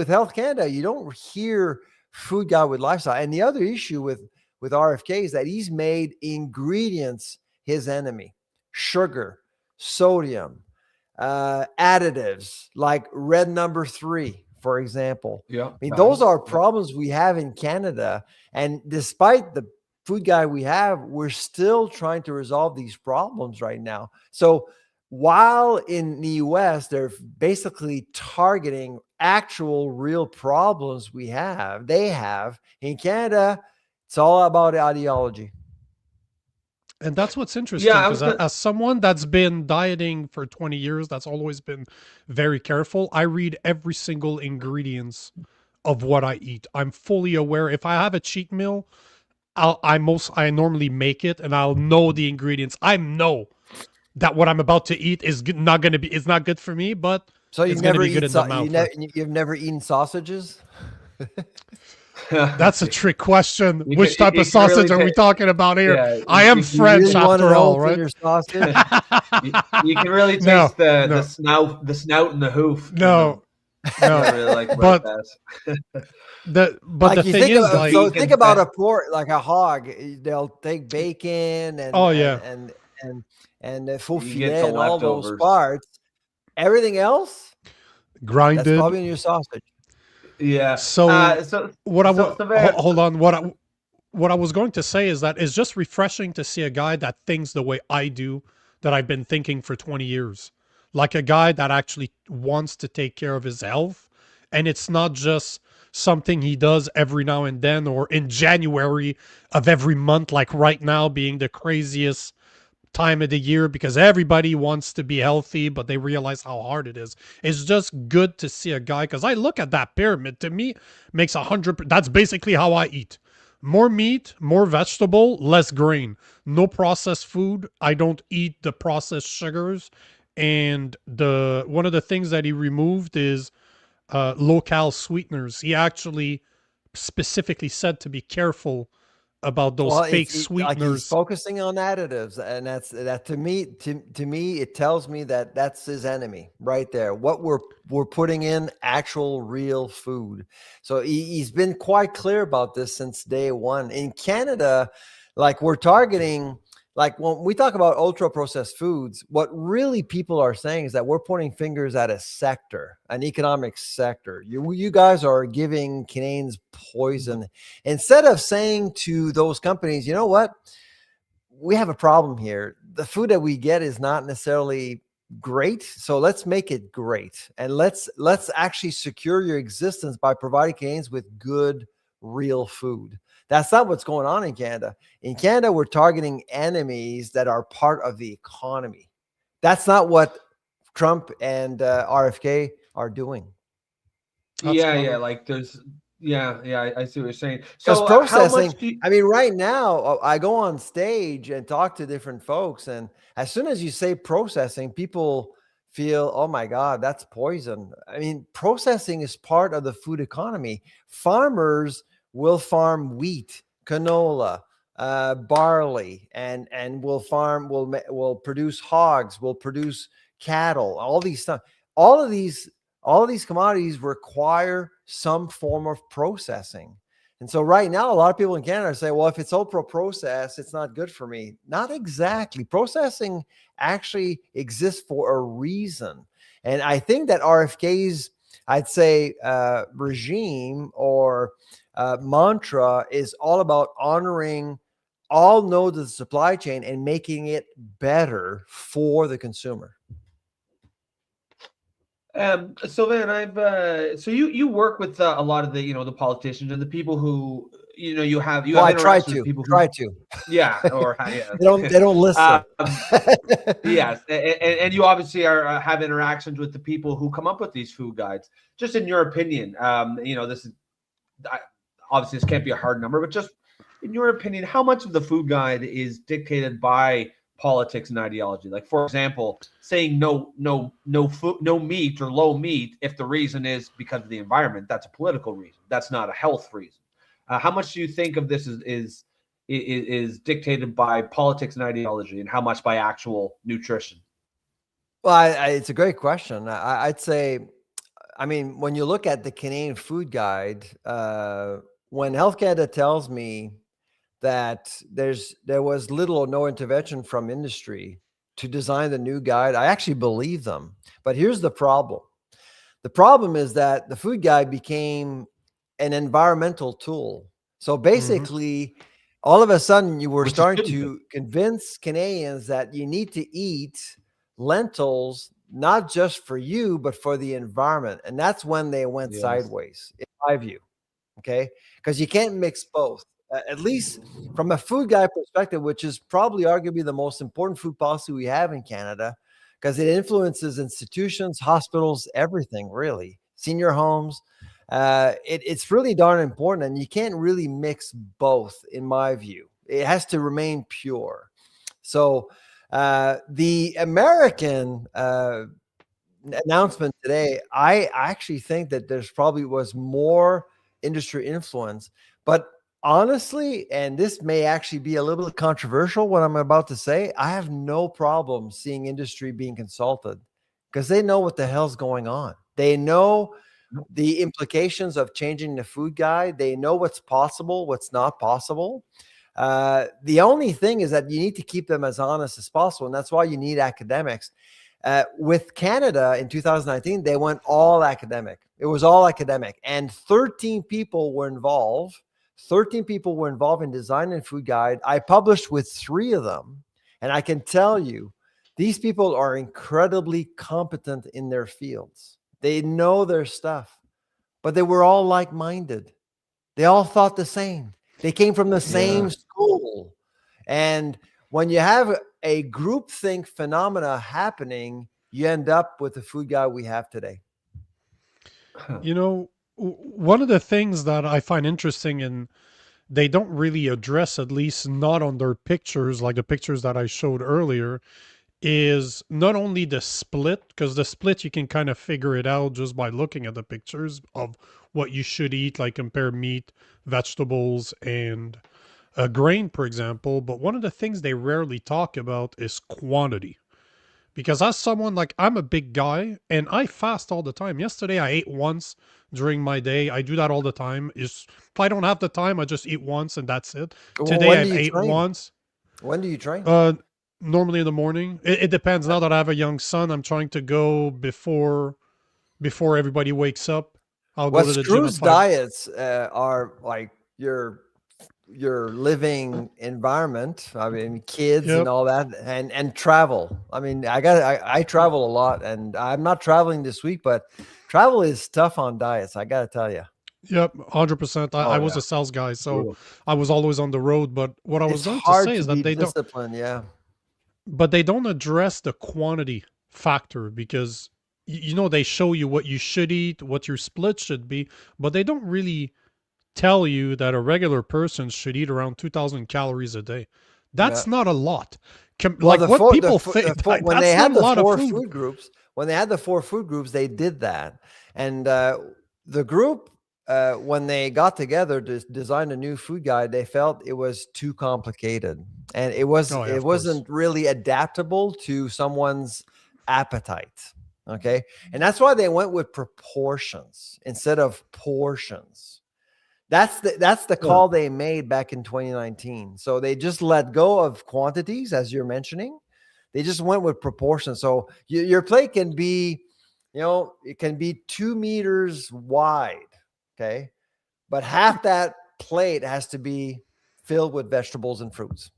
Health Canada. You don't hear food guide with lifestyle. And the other issue with RFK is that he's made ingredients his enemy: sugar, sodium, additives like red number 3, for example. Yeah, I mean, those are problems we have in Canada. And despite the food guide we have, we're still trying to resolve these problems right now. So while in the US, they're basically targeting actual real problems they have in Canada, it's all about ideology. And that's what's interesting, because as someone that's been dieting for 20 years, that's always been very careful. I read every single ingredients of what I eat. I'm fully aware. If I have a cheat meal, I normally make it, and I'll know the ingredients. I know that what I'm about to eat is not good for me, but so it's going to be good in the mouth. You've never eaten sausages? That's a trick question. Which type of sausage are we talking about here? Yeah, I am French really after all, right? Your sausage? you can really taste the snout and the hoof. No. I really like but the like thing is, like, so think about a pork, like a hog. They'll take bacon and faux filet and all those parts. Everything else, grinded. That's probably in your sausage. Yeah. So what I was going to say is that it's just refreshing to see a guy that thinks the way I do, that I've been thinking for 20 years. Like a guy that actually wants to take care of his health. And it's not just something he does every now and then, or in January of every month, like right now being the craziest time of the year because everybody wants to be healthy, but they realize how hard it is. It's just good to see a guy, because I look at that pyramid, to me makes 100. That's basically how I eat: more meat, more vegetable, less grain, no processed food. I don't eat the processed sugars. And one of the things that he removed is low-cal sweeteners. He actually specifically said to be careful about those fake sweeteners. Like, he's focusing on additives, and that to me it tells me that that's his enemy right there. What we're putting in actual real food. So he's been quite clear about this since day one. In Canada, like, we're targeting like when we talk about ultra processed foods, what really people are saying is that we're pointing fingers at a sector, an economic sector. You guys are giving Canadians poison instead of saying to those companies, you know what? We have a problem here. The food that we get is not necessarily great, so let's make it great, and let's actually secure your existence by providing Canadians with good, real food. That's not what's going on in Canada. In Canada, we're targeting enemies that are part of the economy. That's not what Trump and RFK are doing. That's Yeah, common. like there's I see what you're saying. Because So processing, how much I mean, right now, I go on stage and talk to different folks, and as soon as you say processing, people feel, oh my God, that's poison. I mean, processing is part of the food economy. Farmers will farm wheat, canola, barley, and will produce hogs, will produce cattle, all these stuff. All of these commodities require some form of processing. And so right now, a lot of people in Canada say, well, if it's ultra processed, it's not good for me. Not exactly. Processing actually exists for a reason. And I think that RFK's, I'd say, regime or mantra is all about honoring all nodes of the supply chain and making it better for the consumer. Sylvain, so you work with a lot of the the politicians and the people who you have Well, I try interactions with to people who try to. yeah. They don't listen. Yes, and you obviously are have interactions with the people who come up with these food guides. Just in your opinion, this is obviously this can't be a hard number, but just in your opinion, how much of the food guide is dictated by politics and ideology? Like, for example, saying no food, no meat or low meat, if the reason is because of the environment, that's a political reason. That's not a health reason. How much do you think of this is dictated by politics and ideology, and how much by actual nutrition? Well, it's a great question. I'd say, I mean, when you look at the Canadian Food Guide, when Health Canada tells me that there was little or no intervention from industry to design the new guide, I actually believe them. But here's the problem. The problem is that the food guide became an environmental tool. So basically, all of a sudden, you were starting to convince Canadians that you need to eat lentils, not just for you, but for the environment. And that's when they went sideways, in my view. Okay. Because you can't mix both. At least from a food guide perspective, which is probably arguably the most important food policy we have in Canada, because it influences institutions, hospitals, everything, really, senior homes. It's really darn important, and you can't really mix both, in my view. It has to remain pure. So the American announcement today, I actually think that there's probably was more industry influence, but honestly, and this may actually be a little bit controversial, what I'm about to say, I have no problem seeing industry being consulted because they know what the hell's going on. They know the implications of changing the food guide. They know what's possible, what's not possible. The only thing is that you need to keep them as honest as possible, and that's why you need academics. With Canada in 2019, they went all academic. It was all academic, and 13 people were involved. 13 people were involved in designing food guide. I published with 3 of them, and I can tell you, these people are incredibly competent in their fields. They know their stuff, but they were all like-minded. They all thought the same. They came from the same school. And when you have a groupthink phenomena happening, you end up with the food guide we have today. You know, one of the things that I find interesting, and they don't really address, at least not on their pictures, like the pictures that I showed earlier, is not only the split, because the split you can kind of figure it out just by looking at the pictures of what you should eat, like compare meat, vegetables, and a grain, for example. But one of the things they rarely talk about is quantity. Because as someone, like, I'm a big guy and I fast all the time. Yesterday I ate once during my day. I do that all the time. If I don't have the time, I just eat once and that's it. Today When I've do you ate train? once. When do you train? Normally in the morning. It depends. Now that I have a young son, I'm trying to go before everybody wakes up. I'll go to the gym at Stru's 5. diets are like your living environment. I mean, kids and Yep. all that, and travel. I mean, I travel a lot, and I'm not traveling this week, but travel is tough on diets. I got to tell you, Yep, 100%. I Oh was yeah, a sales guy, so brutal. I was always on the road. But what I was it's going to hard say to is be that disciplined. Yeah, they don't address the quantity factor because you know they show you what you should eat, what your split should be, but they don't really tell you that a regular person should eat around 2,000 calories a day. yeah. That's not a lot. Well, Like what people think, when they that's not had a the lot of four food. food groups, they did that, and the group when they got together to design a new food guide, they felt it was too complicated, and Oh yeah, it of course. wasn't really adaptable to someone's appetite. Okay, and that's why they went with proportions instead of portions. That's the Yeah. call they made back in 2019. So they just let go of quantities, as you're mentioning. They just went with proportions. So your plate can be, it can be 2 meters wide. Okay. But half that plate has to be filled with vegetables and fruits.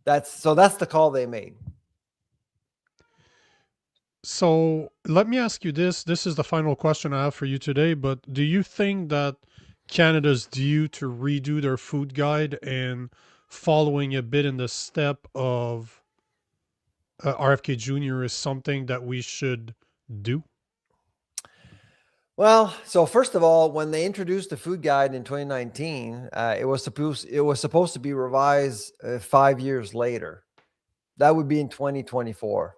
That's the call they made. So let me ask you this. This is the final question I have for you today, but do you think that Canada's due to redo their food guide and following a bit in the step of RFK Jr. is something that we should do? Well, so first of all, when they introduced the food guide in 2019, it was supposed to be revised 5 years later. That would be in 2024.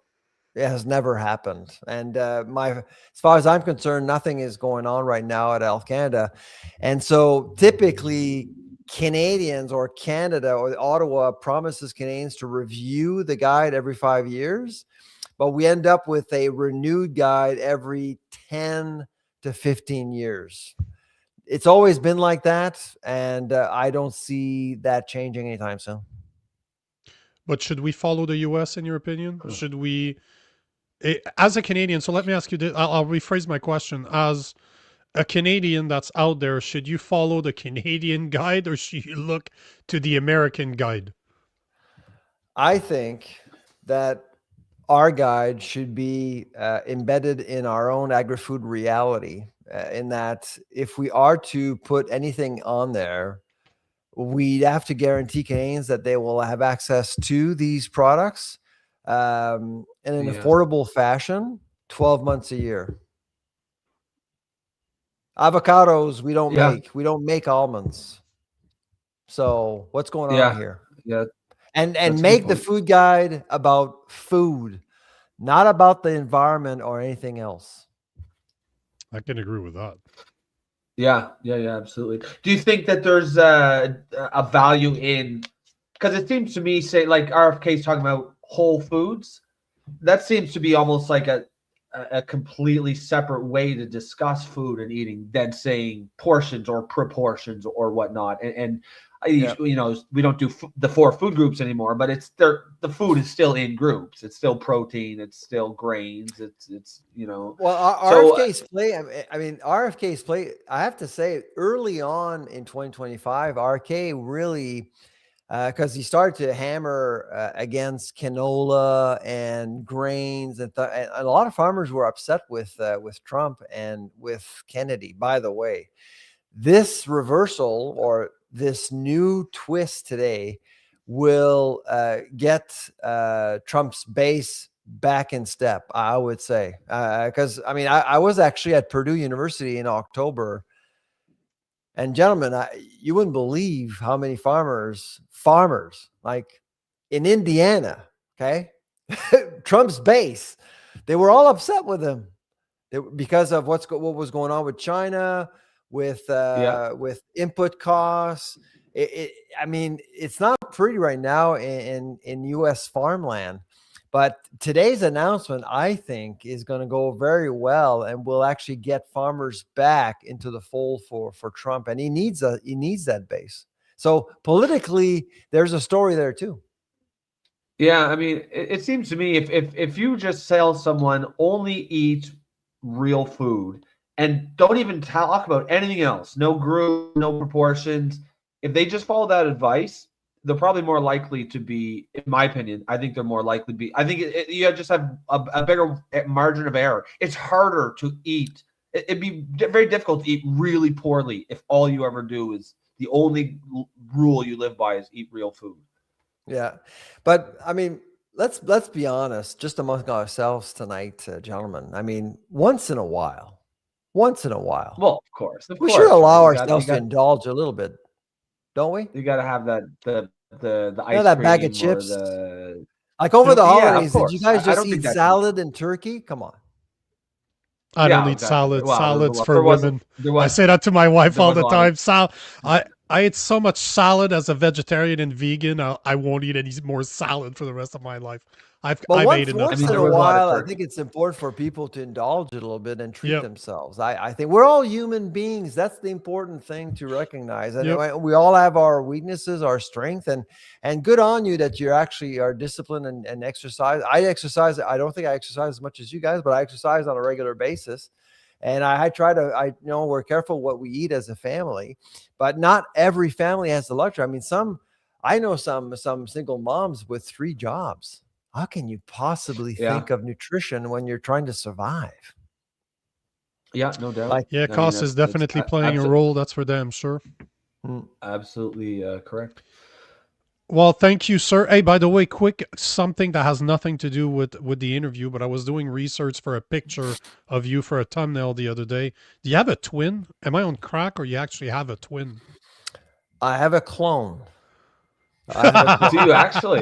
It has never happened. And as far as I'm concerned, nothing is going on right now at Health Canada. And so typically Canadians or Canada or Ottawa promises Canadians to review the guide every 5 years, but we end up with a renewed guide every 10 to 15 years. It's always been like that. And I don't see that changing anytime soon. But should we follow the US in your opinion? Should we, as a Canadian, so let me ask you this, I'll rephrase my question. As a Canadian that's out there, should you follow the Canadian guide or should you look to the American guide? I think that our guide should be embedded in our own agri-food reality, in that if we are to put anything on there, we have to guarantee Canadians that they will have access to these products in an affordable fashion, 12 months a year. Avocados, we don't make. We don't make almonds. So what's going on here? Yeah. And make the food guide about food, not about the environment or anything else. I can agree with that. Yeah, absolutely. Do you think that there's a value in, because it seems to me, say like RFK is talking about whole foods, that seems to be almost like a completely separate way to discuss food and eating than saying portions or proportions or whatnot. And you know, we don't do the 4 food groups anymore, but the food is still in groups. It's still protein. It's still grains. It's you know. Well, RFK's play. I mean, RFK's play. I have to say, early on in 2025, RFK really, because he started to hammer against canola and grains, and a lot of farmers were upset with Trump and with Kennedy. By the way, this reversal or this new twist today will get Trump's base back in step, I would say. Because, I mean, I was actually at Purdue University in October. And gentlemen, you wouldn't believe how many farmers like in Indiana, okay, Trump's base, they were all upset with him because of what was going on with China, with input costs. I mean, it's not pretty right now in U.S. farmland. But today's announcement, I think, is going to go very well and will actually get farmers back into the fold for Trump. And he needs that base. So politically, there's a story there too. Yeah, I mean, it seems to me if you just tell someone only eat real food and don't even talk about anything else, no group, no proportions, if they just follow that advice, they're probably more likely to be, in my opinion, I think they're more likely to be. I think you just have a bigger margin of error. It's harder to eat. It'd be very difficult to eat really poorly if all you ever do is the only rule you live by is eat real food. Yeah, but I mean, let's be honest, just among ourselves tonight, gentlemen. I mean, once in a while, Well, of course, we should allow you ourselves to got, indulge a little bit, don't we? you got to have that the You ice know, that cream bag of or chips. the Like over the yeah, of holidays, did you course. guys I just don't think eat that's salad and turkey? Come on. I don't yeah, eat exactly. salad. Well, Salads for there was women. there I was say that to my wife there all was a the lot time. of I eat so much salad as a vegetarian and vegan. I won't eat any more salad for the rest of my life. I've ate enough. Once mean, in there a was a lot of while, I turkey. think it's important for people to indulge a little bit and treat Yep. themselves. I think we're all human beings. That's the important thing to recognize. And Yep. we all have our weaknesses, our strength, and good on you that you actually are disciplined and exercise. I exercise. I don't think I exercise as much as you guys, but I exercise on a regular basis. And I try to, we're careful what we eat as a family, but not every family has the luxury. I mean, I know some single moms with 3 jobs. How can you possibly think of nutrition when you're trying to survive? Yeah, no doubt. Like, Yeah, I mean, cost is definitely playing a role. That's for damn sure. Absolutely correct. Well, thank you, sir. Hey, by the way, quick something that has nothing to do with the interview, but I was doing research for a picture of you for a thumbnail the other day. Do you have a twin? Am I on crack, or you actually have a twin? I have a clone. Do you actually?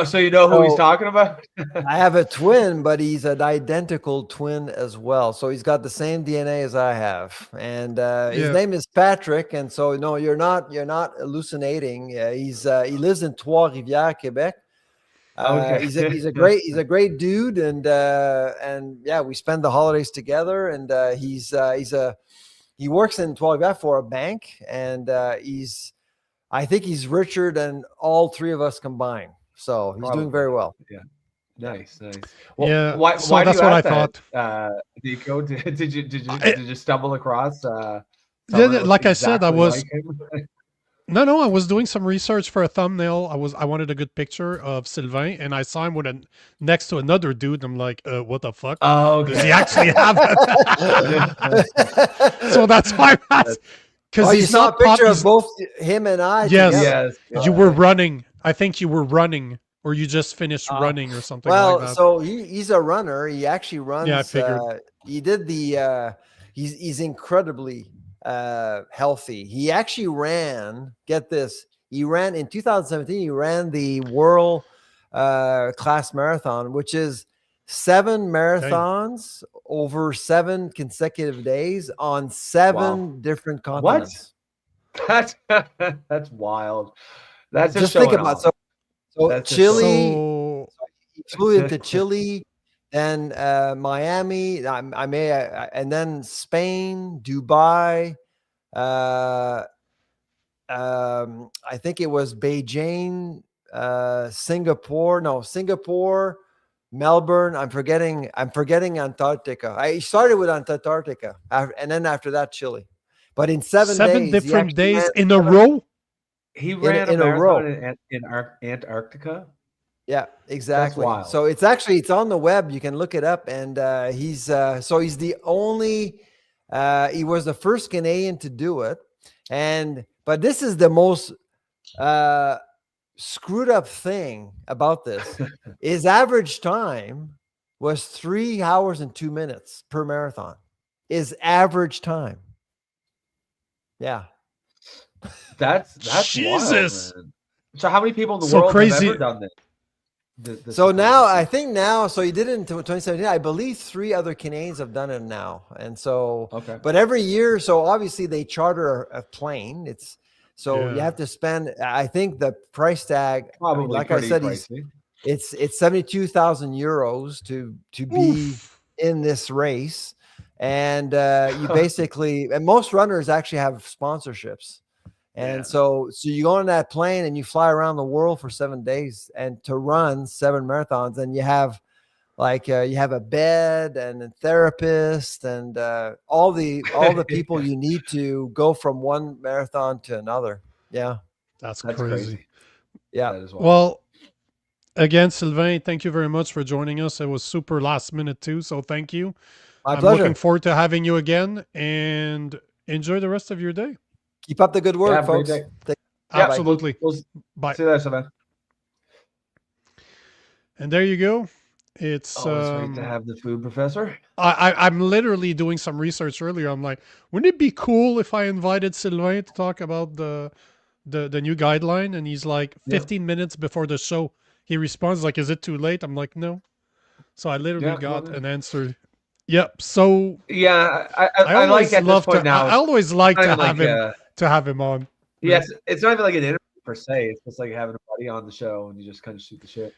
So you know who he's talking about? I have a twin, but he's an identical twin as well. So he's got the same DNA as I have, and his name is Patrick. And so no, you're not hallucinating. He lives in Trois-Rivières, Quebec. Okay. He's a great dude, and yeah, we spend the holidays together. And he works in Trois-Rivières for a bank, and I think he's richer than all 3 of us combined. So he's doing very well. Yeah. Nice. Well, Yeah. Why So do that's you what I ask that, thought. Nico? Did you stumble across? Yeah, someone like I said, I exactly was. like him? No, I was doing some research for a thumbnail. I wanted a good picture of Sylvain, and I saw him with next to another dude. I'm like, what the fuck? Oh, okay. Does he actually have it? So that's why I asked. Because you saw a picture of both him and I. Yes, you were running. I think you were running, or you just finished running, or something like that. So he's a runner. He actually runs. Yeah, I figured. He did the. He's incredibly healthy. He actually ran. Get this. He ran in 2017. He ran the World Class Marathon, which is 7 marathons over 7 consecutive days on 7 different continents. What? That's wild. That's just think about so Chile. So he flew into Chile, then Miami, and then Spain, Dubai. I think it was Beijing, Singapore, Melbourne. I'm forgetting Antarctica. I started with Antarctica, and then after that, Chile. But in 7 days, different days in a row. He ran a marathon in Antarctica. Yeah, exactly. That's wild. So it's on the web. You can look it up, and he's the only. He was the first Canadian to do it, but this is the most screwed up thing about this. His average time was 3 hours and 2 minutes per marathon. His average time. Yeah. That's Jesus. wild, man. So how many people in the world have ever done this? So now I think so he did it in 2017. I believe 3 other Canadians have done it now. And so but every year, so obviously they charter a plane. You have to spend, I think the price tag, probably like I said, it's 72,000 euros to be in this race. And you basically, and most runners actually have sponsorships. And so you go on that plane and you fly around the world for 7 days and to run 7 marathons, and you have you have a bed and a therapist and all the people you need to go from one marathon to another. Yeah. That's crazy. Yeah. That is wild. Well, again, Sylvain, thank you very much for joining us. It was super last minute too, so thank you. My I'm pleasure. looking forward to having you again, and enjoy the rest of your day. Keep up the good work, have a great folks. day. Absolutely. Bye. Bye. See you later, man. And there you go. It's Always great to have the food professor. I'm literally doing some research earlier. I'm like, wouldn't it be cool if I invited Sylvain to talk about the new guideline? And he's like, 15 minutes before the show, he responds like, is it too late? I'm like, no. So I literally got an answer. Yep. So yeah, I like at this point now. I always like to have him on. Yes, it's not even like an interview per se. It's just like having a buddy on the show and you just kind of shoot the shit.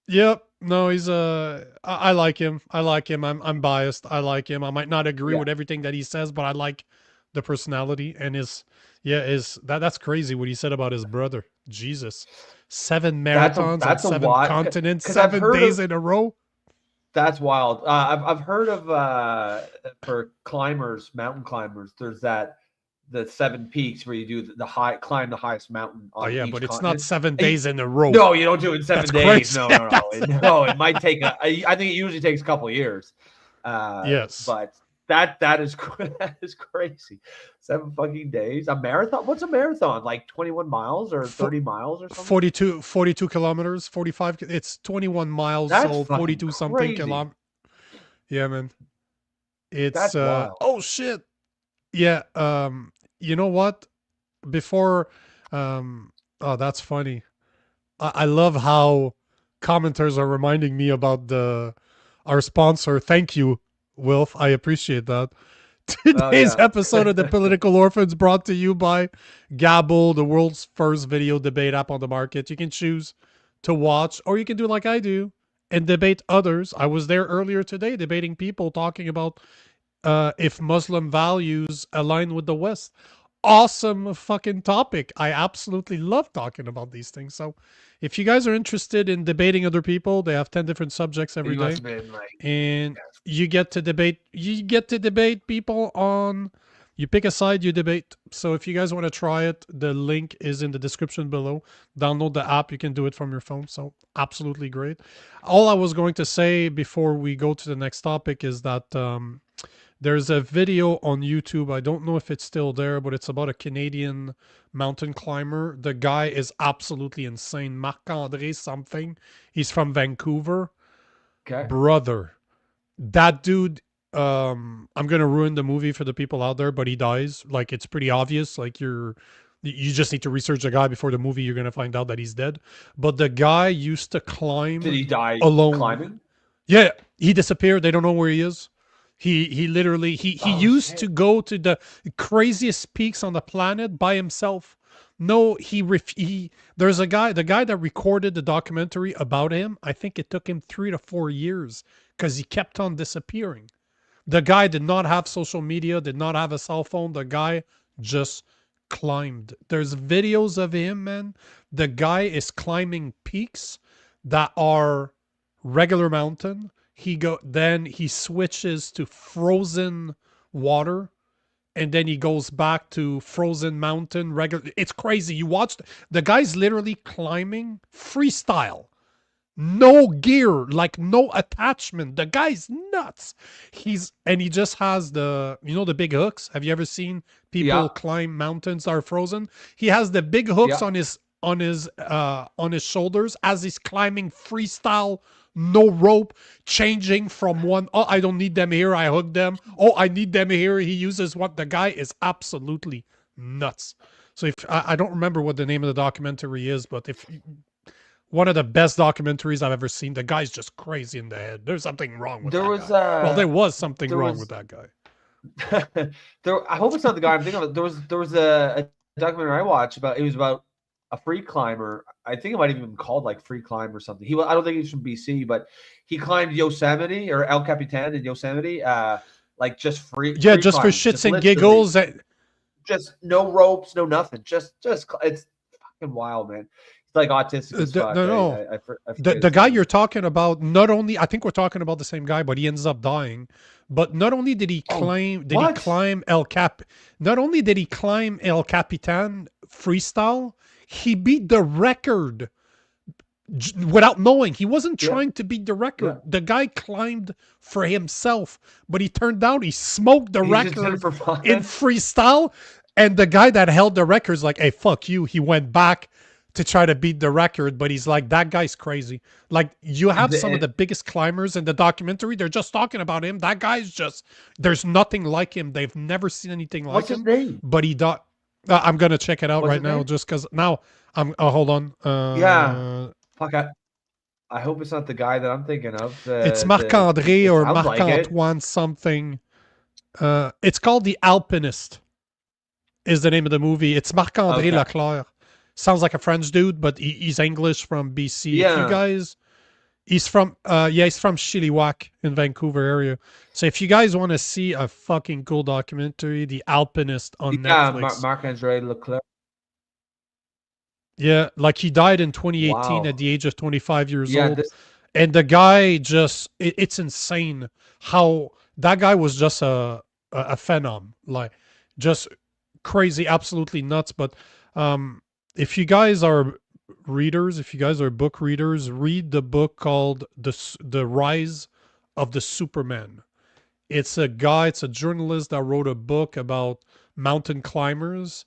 Yep. No, he's I like him. I like him. I'm biased. I like him. I might not agree with everything that he says, but I like the personality and that's crazy what he said about his brother. Jesus. 7 marathons on 7 continents, 7 days in a row. That's wild. I've heard of for climbers, mountain climbers, there's the 7 peaks where you do climb the highest mountain on each but it's continent. not 7 days in a row. No, you don't do it in 7 days. Crazy. No, it might take I think it usually takes a couple of years. Yes. But that is crazy. 7 fucking days. A marathon? What's a marathon? Like 21 miles or 30 miles or something? 42 kilometers, 45. It's 21 miles, That's so 42 something crazy. kilometers. Yeah, man. That's wild. Oh shit. Yeah, you know what? Before that's funny. I love how commenters are reminding me about our sponsor. Thank you, Wilf. I appreciate that. Today's episode of The Political Orphans brought to you by Gabble, the world's first video debate app on the market. You can choose to watch, or you can do like I do and debate others. I was there earlier today debating people talking about if Muslim values align with the West. Awesome fucking topic. I absolutely love talking about these things. So if you guys are interested in debating other people, they have 10 different subjects every day. And you get to debate people on, you pick a side, you debate. So if you guys want to try it, the link is in the description below. Download the app. You can do it from your phone. So absolutely great. All I was going to say before we go to the next topic is that there's a video on YouTube. I don't know if it's still there, but it's about a Canadian mountain climber. The guy is absolutely insane. Marc-André something. He's from Vancouver. Okay. Brother, that dude, I'm going to ruin the movie for the people out there, but he dies. Like, it's pretty obvious. Like, you just need to research the guy before the movie. You're going to find out that he's dead. But the guy used to climb. Did he die alone? Climbing? Yeah, he disappeared. They don't know where he is. He literally used to go to the craziest peaks on the planet by himself. No, there's the guy that recorded the documentary about him. I think it took him 3 to 4 years because he kept on disappearing. The guy did not have social media, did not have a cell phone. The guy just climbed. There's videos of him, man. The guy is climbing peaks that are regular mountain. Then he switches to frozen water, and then he goes back to frozen mountain regular. It's crazy. You watched the guy's literally climbing freestyle, no gear, like no attachment. The guy's nuts. He just has the big hooks. Have you ever seen people climb mountains that are frozen? He has the big hooks on his shoulders as he's climbing freestyle. No rope, changing from one. Oh, I don't need them here. I hook them. Oh, I need them here. He uses what the guy is absolutely nuts. So if I don't remember what the name of the documentary is, but if one of the best documentaries I've ever seen, the guy's just crazy in the head. There's something wrong with that guy. There was something wrong with that guy. I hope it's not the guy I'm thinking of. There was a documentary I watched about. It was about a free climber. I think it might have even been called like Free Climb or something. I don't think he's from BC, but he climbed Yosemite or El Capitan in Yosemite, like just free. Yeah, just climbing, for shits and giggles. just no ropes, no nothing. Just it's fucking wild, man. He's like autistic as fuck. No. I forget The his guy name. you're talking about, not only, I think we're talking about the same guy, but he ends up dying. But not only did he climb El Cap, not only did he climb El Capitan freestyle, he beat the record without knowing. He wasn't trying to beat the record. The guy climbed for himself, but he turned out he smoked the record in freestyle. And the guy that held the record is like, hey, fuck you. He went back to try to beat the record, but he's like, that guy's crazy. Like, you have some of the biggest climbers in the documentary. They're just talking about him. That guy's just, there's nothing like him. They've never seen anything like him. What's his name? But he died. I'm going to check it out right now just because now I'm, hold on. Fuck, I hope it's not the guy that I'm thinking of. It's Marc-André or Marc-Antoine something. It's called The Alpinist is the name of the movie. It's Marc-André Leclerc. Sounds like a French dude, but he's English from BC. Yeah. If you guys, he's from Chilliwack in Vancouver area. So if you guys want to see a fucking cool documentary, The Alpinist on Netflix. Marc-André Leclerc. Yeah, like he died in 2018 at the age of 25 years old. And the guy just, it's insane how that guy was just a phenom. Like, just crazy, absolutely nuts. But if you guys are readers, if you guys are book readers, read the book called The Rise of the Superman. It's a journalist that wrote a book about mountain climbers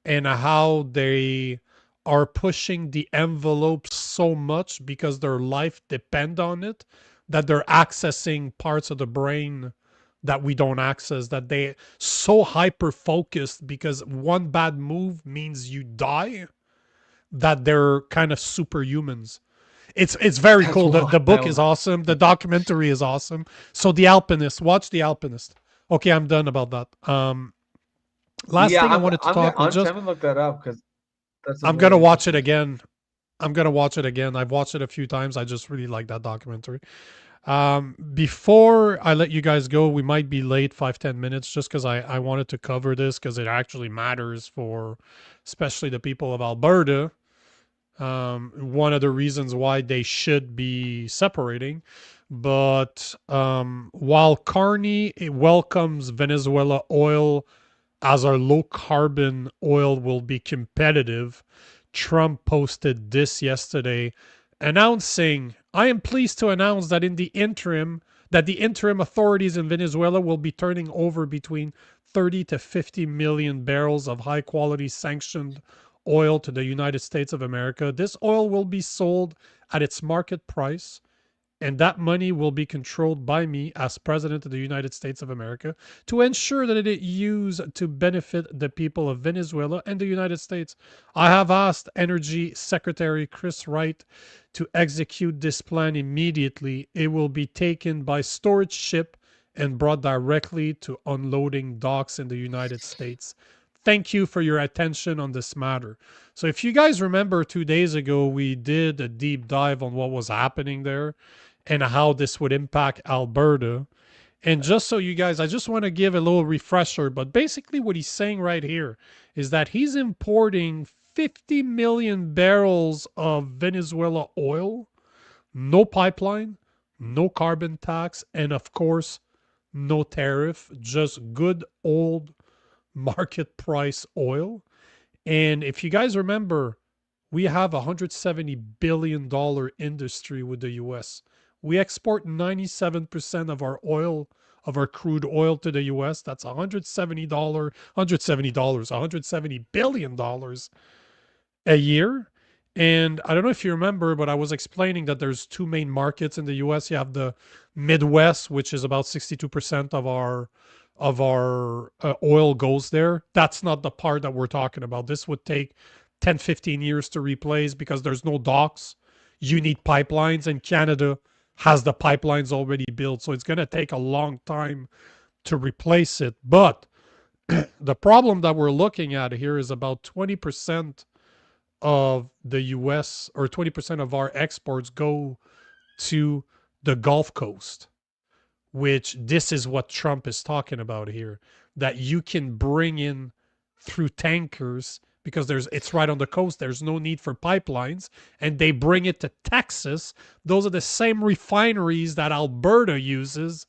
and how they are pushing the envelope so much because their life depend on it, that they're accessing parts of the brain that we don't access, that they so hyper focused because one bad move means you die, that they're kind of superhumans. It's very cool. The book is awesome. The documentary is awesome. So The Alpinist, watch The Alpinist. Okay, I'm done about that. Last thing I wanted to talk about. I'm gonna look that up because I'm gonna watch it again. I've watched it a few times. I just really like that documentary. Before I let you guys go, we might be late 5-10 minutes just because I wanted to cover this because it actually matters for especially the people of Alberta. One of the reasons why they should be separating. But while Carney welcomes Venezuela oil as our low carbon oil will be competitive, Trump posted this yesterday announcing, I am pleased to announce that the interim authorities in Venezuela will be turning over between 30 to 50 million barrels of high quality sanctioned oil to the United States of America. This oil will be sold at its market price, and that money will be controlled by me as President of the United States of America to ensure that it is used to benefit the people of Venezuela and the United States. I have asked Energy Secretary Chris Wright to execute this plan immediately. It will be taken by storage ship and brought directly to unloading docks in the United States. Thank you for your attention on this matter. So if you guys remember 2 days ago, we did a deep dive on what was happening there and how this would impact Alberta. And just so you guys, I just want to give a little refresher, but basically what he's saying right here is that he's importing 50 million barrels of Venezuela oil, no pipeline, no carbon tax, and of course, no tariff, just good old market price oil. And if you guys remember, we have a $170 billion industry with the US. We export 97% of our oil, of our crude oil to the US. That's $170 billion a year. And I don't know if you remember, but I was explaining that there's two main markets in the US. You have the Midwest, which is about 62% of our oil goes there. That's not the part that we're talking about. This would take 10, 15 years to replace because there's no docks. You need pipelines, and Canada has the pipelines already built. So it's going to take a long time to replace it. But the problem that we're looking at here is about 20% of the US, or 20% of our exports go to the Gulf Coast, which this is what Trump is talking about here, that you can bring in through tankers because it's right on the coast. There's no need for pipelines, and they bring it to Texas. Those are the same refineries that Alberta uses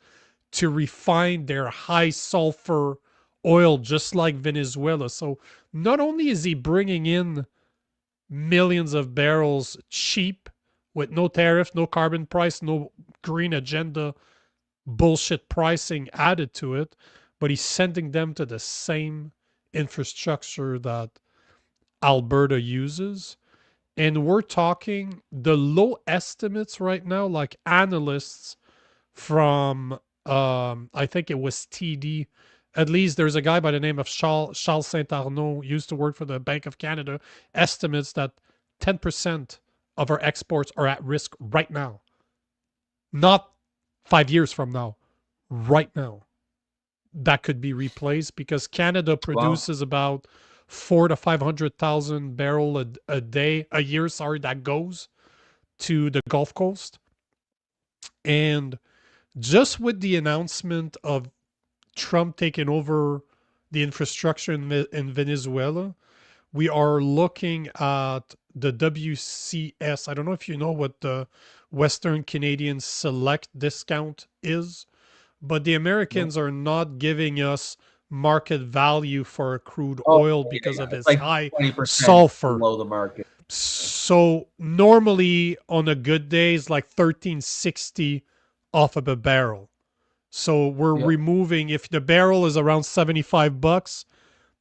to refine their high sulfur oil, just like Venezuela. So not only is he bringing in millions of barrels cheap with no tariff, no carbon price, no green agenda bullshit pricing added to it, but he's sending them to the same infrastructure that Alberta uses. And we're talking the low estimates right now, like analysts from I think it was TD. At least there's a guy by the name of Charles Saint Arnaud, used to work for the Bank of Canada, estimates that 10% of our exports are at risk right now. Not 5 years from now, right now. That could be replaced because Canada produces about 400,000 to 500,000 barrel a year, that goes to the Gulf Coast. And just with the announcement of Trump taking over the infrastructure in Venezuela, we are looking at the WCS. I don't know if you know what the Western Canadian Select discount is, but the Americans are not giving us market value for crude oil because of its like high 20% sulfur. below the market. So normally on a good day is like $13.60 off of a barrel. So we're removing, if the barrel is around $75,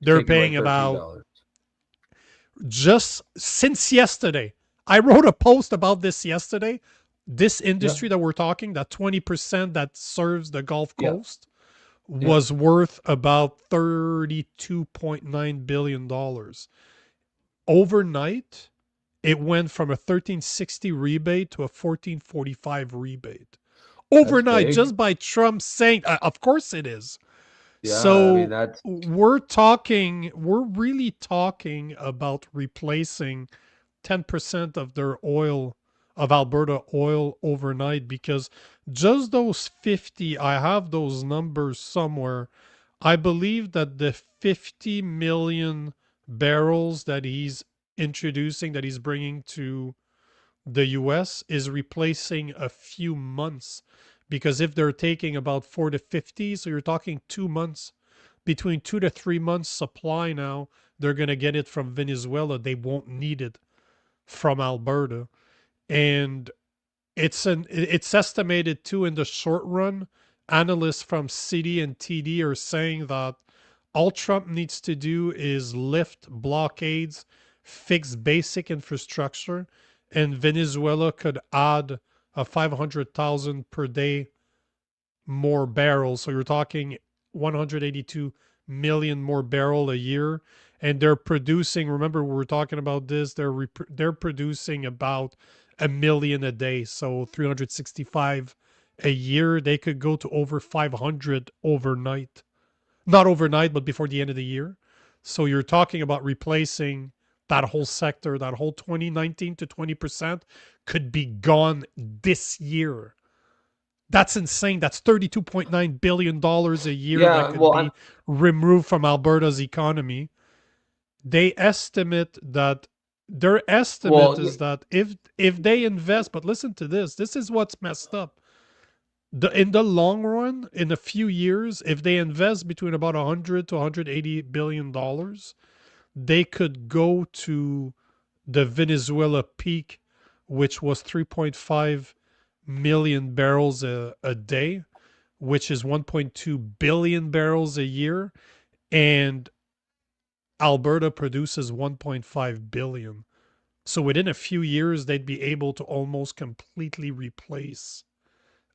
they're paying about, just since yesterday. I wrote a post about this yesterday. This industry that we're talking, that 20% that serves the Gulf Coast, was worth about $32.9 billion. Overnight, it went from a $13.60 rebate to a $14.45 rebate. Overnight, just by Trump saying, of course it is. Yeah, so I mean, we're really talking about replacing 10% of their oil, of Alberta oil, overnight, because just those 50, I have those numbers somewhere. I believe that the 50 million barrels that he's introducing, that he's bringing to the US, is replacing a few months, because if they're taking about 4 to 50, so you're talking 2 months, between 2 to 3 months supply now, they're going to get it from Venezuela. They won't need it from Alberta. And it's estimated too, in the short run, analysts from Citi and TD are saying that all Trump needs to do is lift blockades, fix basic infrastructure, and Venezuela could add a 500,000 per day more barrels. So you're talking 182 million more barrel a year. And they're producing, remember we were talking about this, they're producing about 1 million a day. So 365 a year. They could go to over 500 overnight. Not overnight, but before the end of the year. So you're talking about replacing that whole sector, that whole 2019 to 20% could be gone this year. That's insane. That's $32.9 billion a year that could be removed from Alberta's economy. They estimate that, their estimate is that if they invest, but listen to this is what's messed up. In the long run, in a few years, if they invest between about 100 to 180 billion dollars, they could go to the Venezuela peak, which was 3.5 million barrels a day, which is 1.2 billion barrels a year, and Alberta produces 1.5 billion. So within a few years, they'd be able to almost completely replace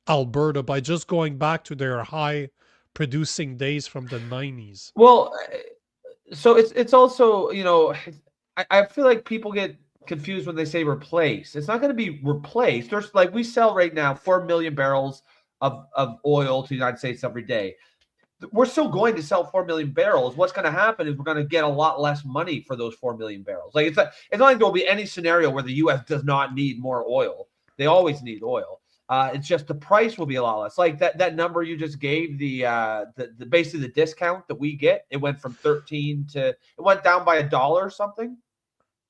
Alberta by just going back to their high producing days from the 90s. Well, so it's also, I feel like people get confused when they say replace. It's not going to be replaced. There's, like, we sell right now 4 million barrels of oil to the United States every day. We're still going to sell 4 million barrels. What's going to happen is we're going to get a lot less money for those 4 million barrels. Like, it's not like there will be any scenario where the U.S. does not need more oil. They always need oil. It's just the price will be a lot less. Like that number you just gave, the basically the discount that we get, it went from 13 to it went down by $1 or something.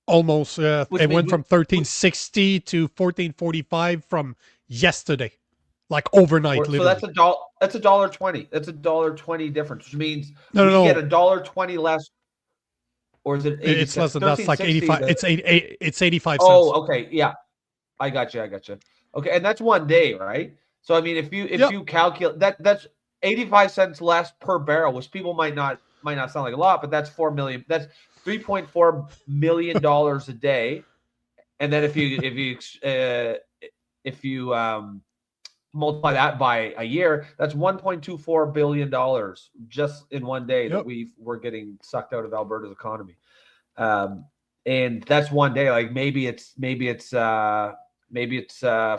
Almost. Which It means went from 1360 to 1445 from yesterday, like overnight. So literally. that's $1. That's $1.20. That's $1.20 difference, which means No. get $1.20 less. Or is it 80 It's less cents? than that's like 85. It's 85 cents. Oh, okay. Yeah. I got you. Okay. And that's one day, right? So, I mean, if you calculate that's 85 cents less per barrel, which people might not sound like a lot, but that's 4 million. That's $3.4 million a day. And then if you multiply that by a year, that's $1.24 billion just in one day that we're getting sucked out of Alberta's economy. And that's one day. Like maybe it's $2, $3, $4,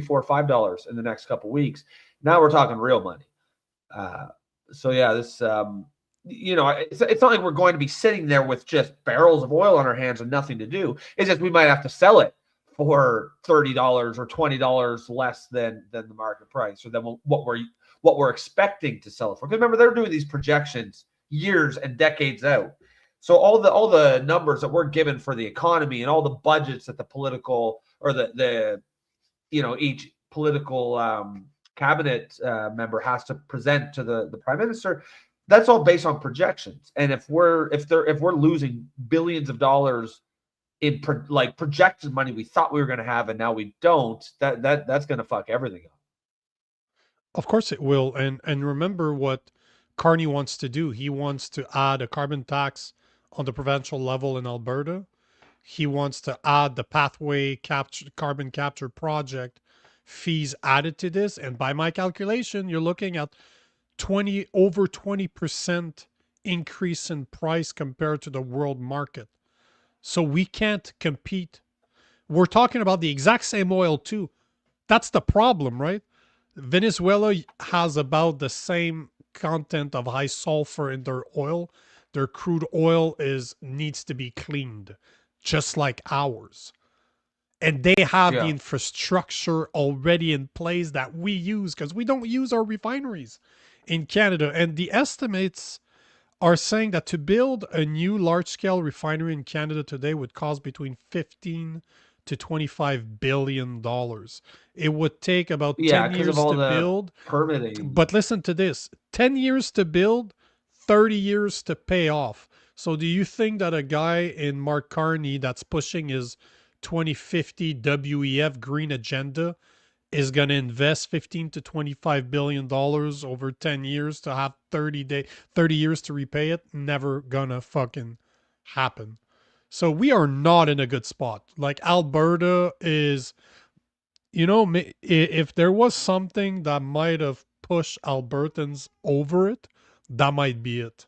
$5 in the next couple of weeks. Now we're talking real money. So yeah, this it's not like we're going to be sitting there with just barrels of oil on our hands and nothing to do. It's just we might have to sell it for $30 or $20 less than the market price, or than what we're expecting to sell it for. Because remember, they're doing these projections years and decades out. So all the numbers that we're given for the economy and all the budgets that the political or the each political cabinet member has to present to the prime minister, that's all based on projections. And if we're losing billions of dollars in projected money we thought we were going to have and now we don't, that's going to fuck everything up. Of course it will. And remember what Carney wants to do. He wants to add a carbon tax on the provincial level in Alberta. He wants to add the pathway carbon capture project fees added to this. And by my calculation, you're looking at over 20% increase in price compared to the world market. So we can't compete. We're talking about the exact same oil too. That's the problem, right? Venezuela has about the same content of high sulfur in their oil. Their crude oil needs to be cleaned, just like ours. And they have the infrastructure already in place that we use, because we don't use our refineries in Canada. And the estimates are saying that to build a new large-scale refinery in Canada today would cost between $15 to $25 billion. It would take about 10 years to build. Permitting. But listen to this. 10 years to build, 30 years to pay off. So do you think that a guy in Mark Carney that's pushing his 2050 WEF green agenda is going to invest $15 to $25 billion over 10 years to have 30 years to repay it? Never gonna fucking happen. So we are not in a good spot. Like Alberta is, if there was something that might have pushed Albertans over it, that might be it.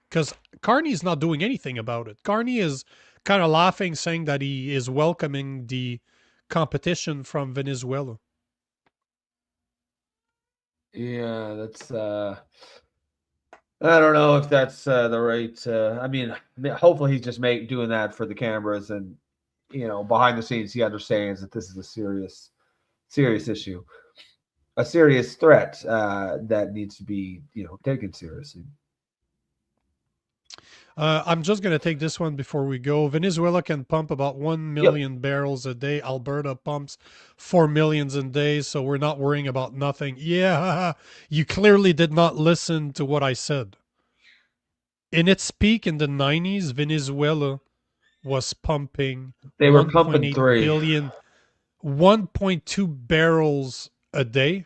Because Carney's not doing anything about it. Carney is kind of laughing, saying that he is welcoming the competition from Venezuela. Yeah, that's I don't know if that's the right I mean, hopefully he's just doing that for the cameras, and behind the scenes he understands that this is a serious issue, a serious threat that needs to be taken seriously. I'm just going to take this one before we go. Venezuela can pump about 1 million barrels a day. Alberta pumps 4 million a day, so we're not worrying about nothing. Yeah, you clearly did not listen to what I said. In its peak in the 90s, Venezuela was pumping 1.2 barrels a day.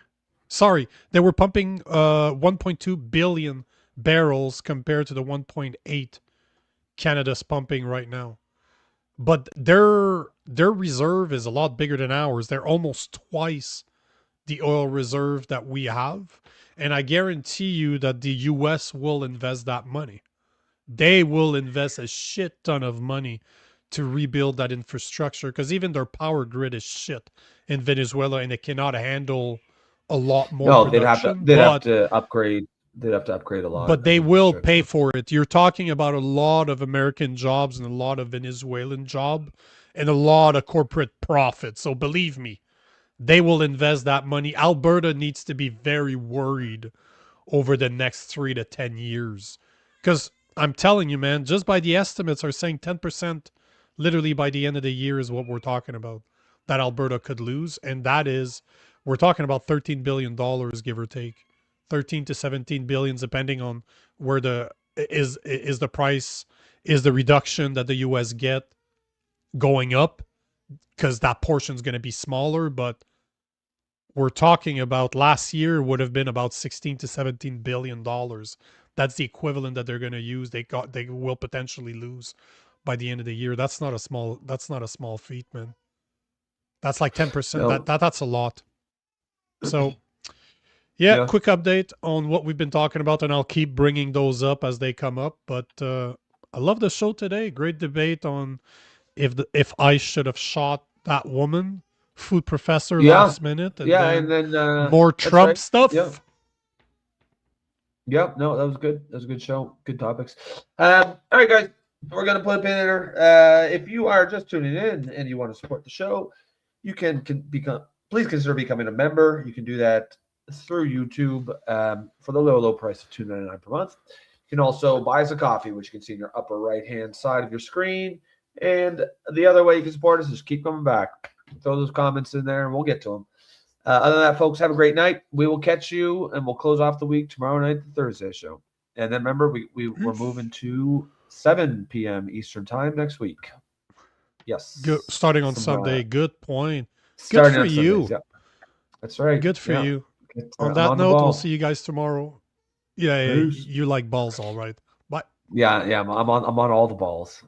Sorry, they were pumping 1.2 billion barrels compared to the 1.8 Canada's pumping right now. But their reserve is a lot bigger than ours. They're almost twice the oil reserve that we have. And I guarantee you that the US will invest that money. They will invest a shit ton of money to rebuild that infrastructure, because even their power grid is shit in Venezuela and it cannot handle a lot more production. They'd have to upgrade. They'd have to upgrade a lot. But they will pay for it. You're talking about a lot of American jobs and a lot of Venezuelan job and a lot of corporate profit. So believe me, they will invest that money. Alberta needs to be very worried over the next 3 to 10 years. Because I'm telling you, man, just by the estimates are saying 10% literally by the end of the year is what we're talking about that Alberta could lose. And that is, we're talking about $13 billion, give or take. 13 to 17 billion, depending on where the price, is the reduction that the US get going up, because that portion is going to be smaller. But we're talking about last year would have been about 16 to 17 billion dollars. That's the equivalent that they're going to use. They will potentially lose by the end of the year. That's not a small feat, man. That's like 10%. No. That's a lot. So yeah, quick update on what we've been talking about, and I'll keep bringing those up as they come up. But I love the show today. Great debate on if I should have shot that woman, food professor, last minute. And then more Trump stuff. Yeah, no, that was good. That was a good show. Good topics. All right, guys, we're going to put a pin in there. If you are just tuning in and you want to support the show, you can please consider becoming a member. You can do that through YouTube for the low price of $2.99 per month. You can also buy us a coffee, which you can see in your upper right-hand side of your screen. And the other way you can support us is keep coming back. Throw those comments in there, and we'll get to them. Other than that, folks, have a great night. We will catch you, and we'll close off the week tomorrow night, the Thursday show. And then remember, we're moving to 7 p.m. Eastern time next week. Yes. Good, starting on Sunday. Good point. Good for you. Yeah. That's right. Good for you. On that note, we'll see you guys tomorrow. Yeah, you like balls, all right. Bye. Yeah, I'm on all the balls.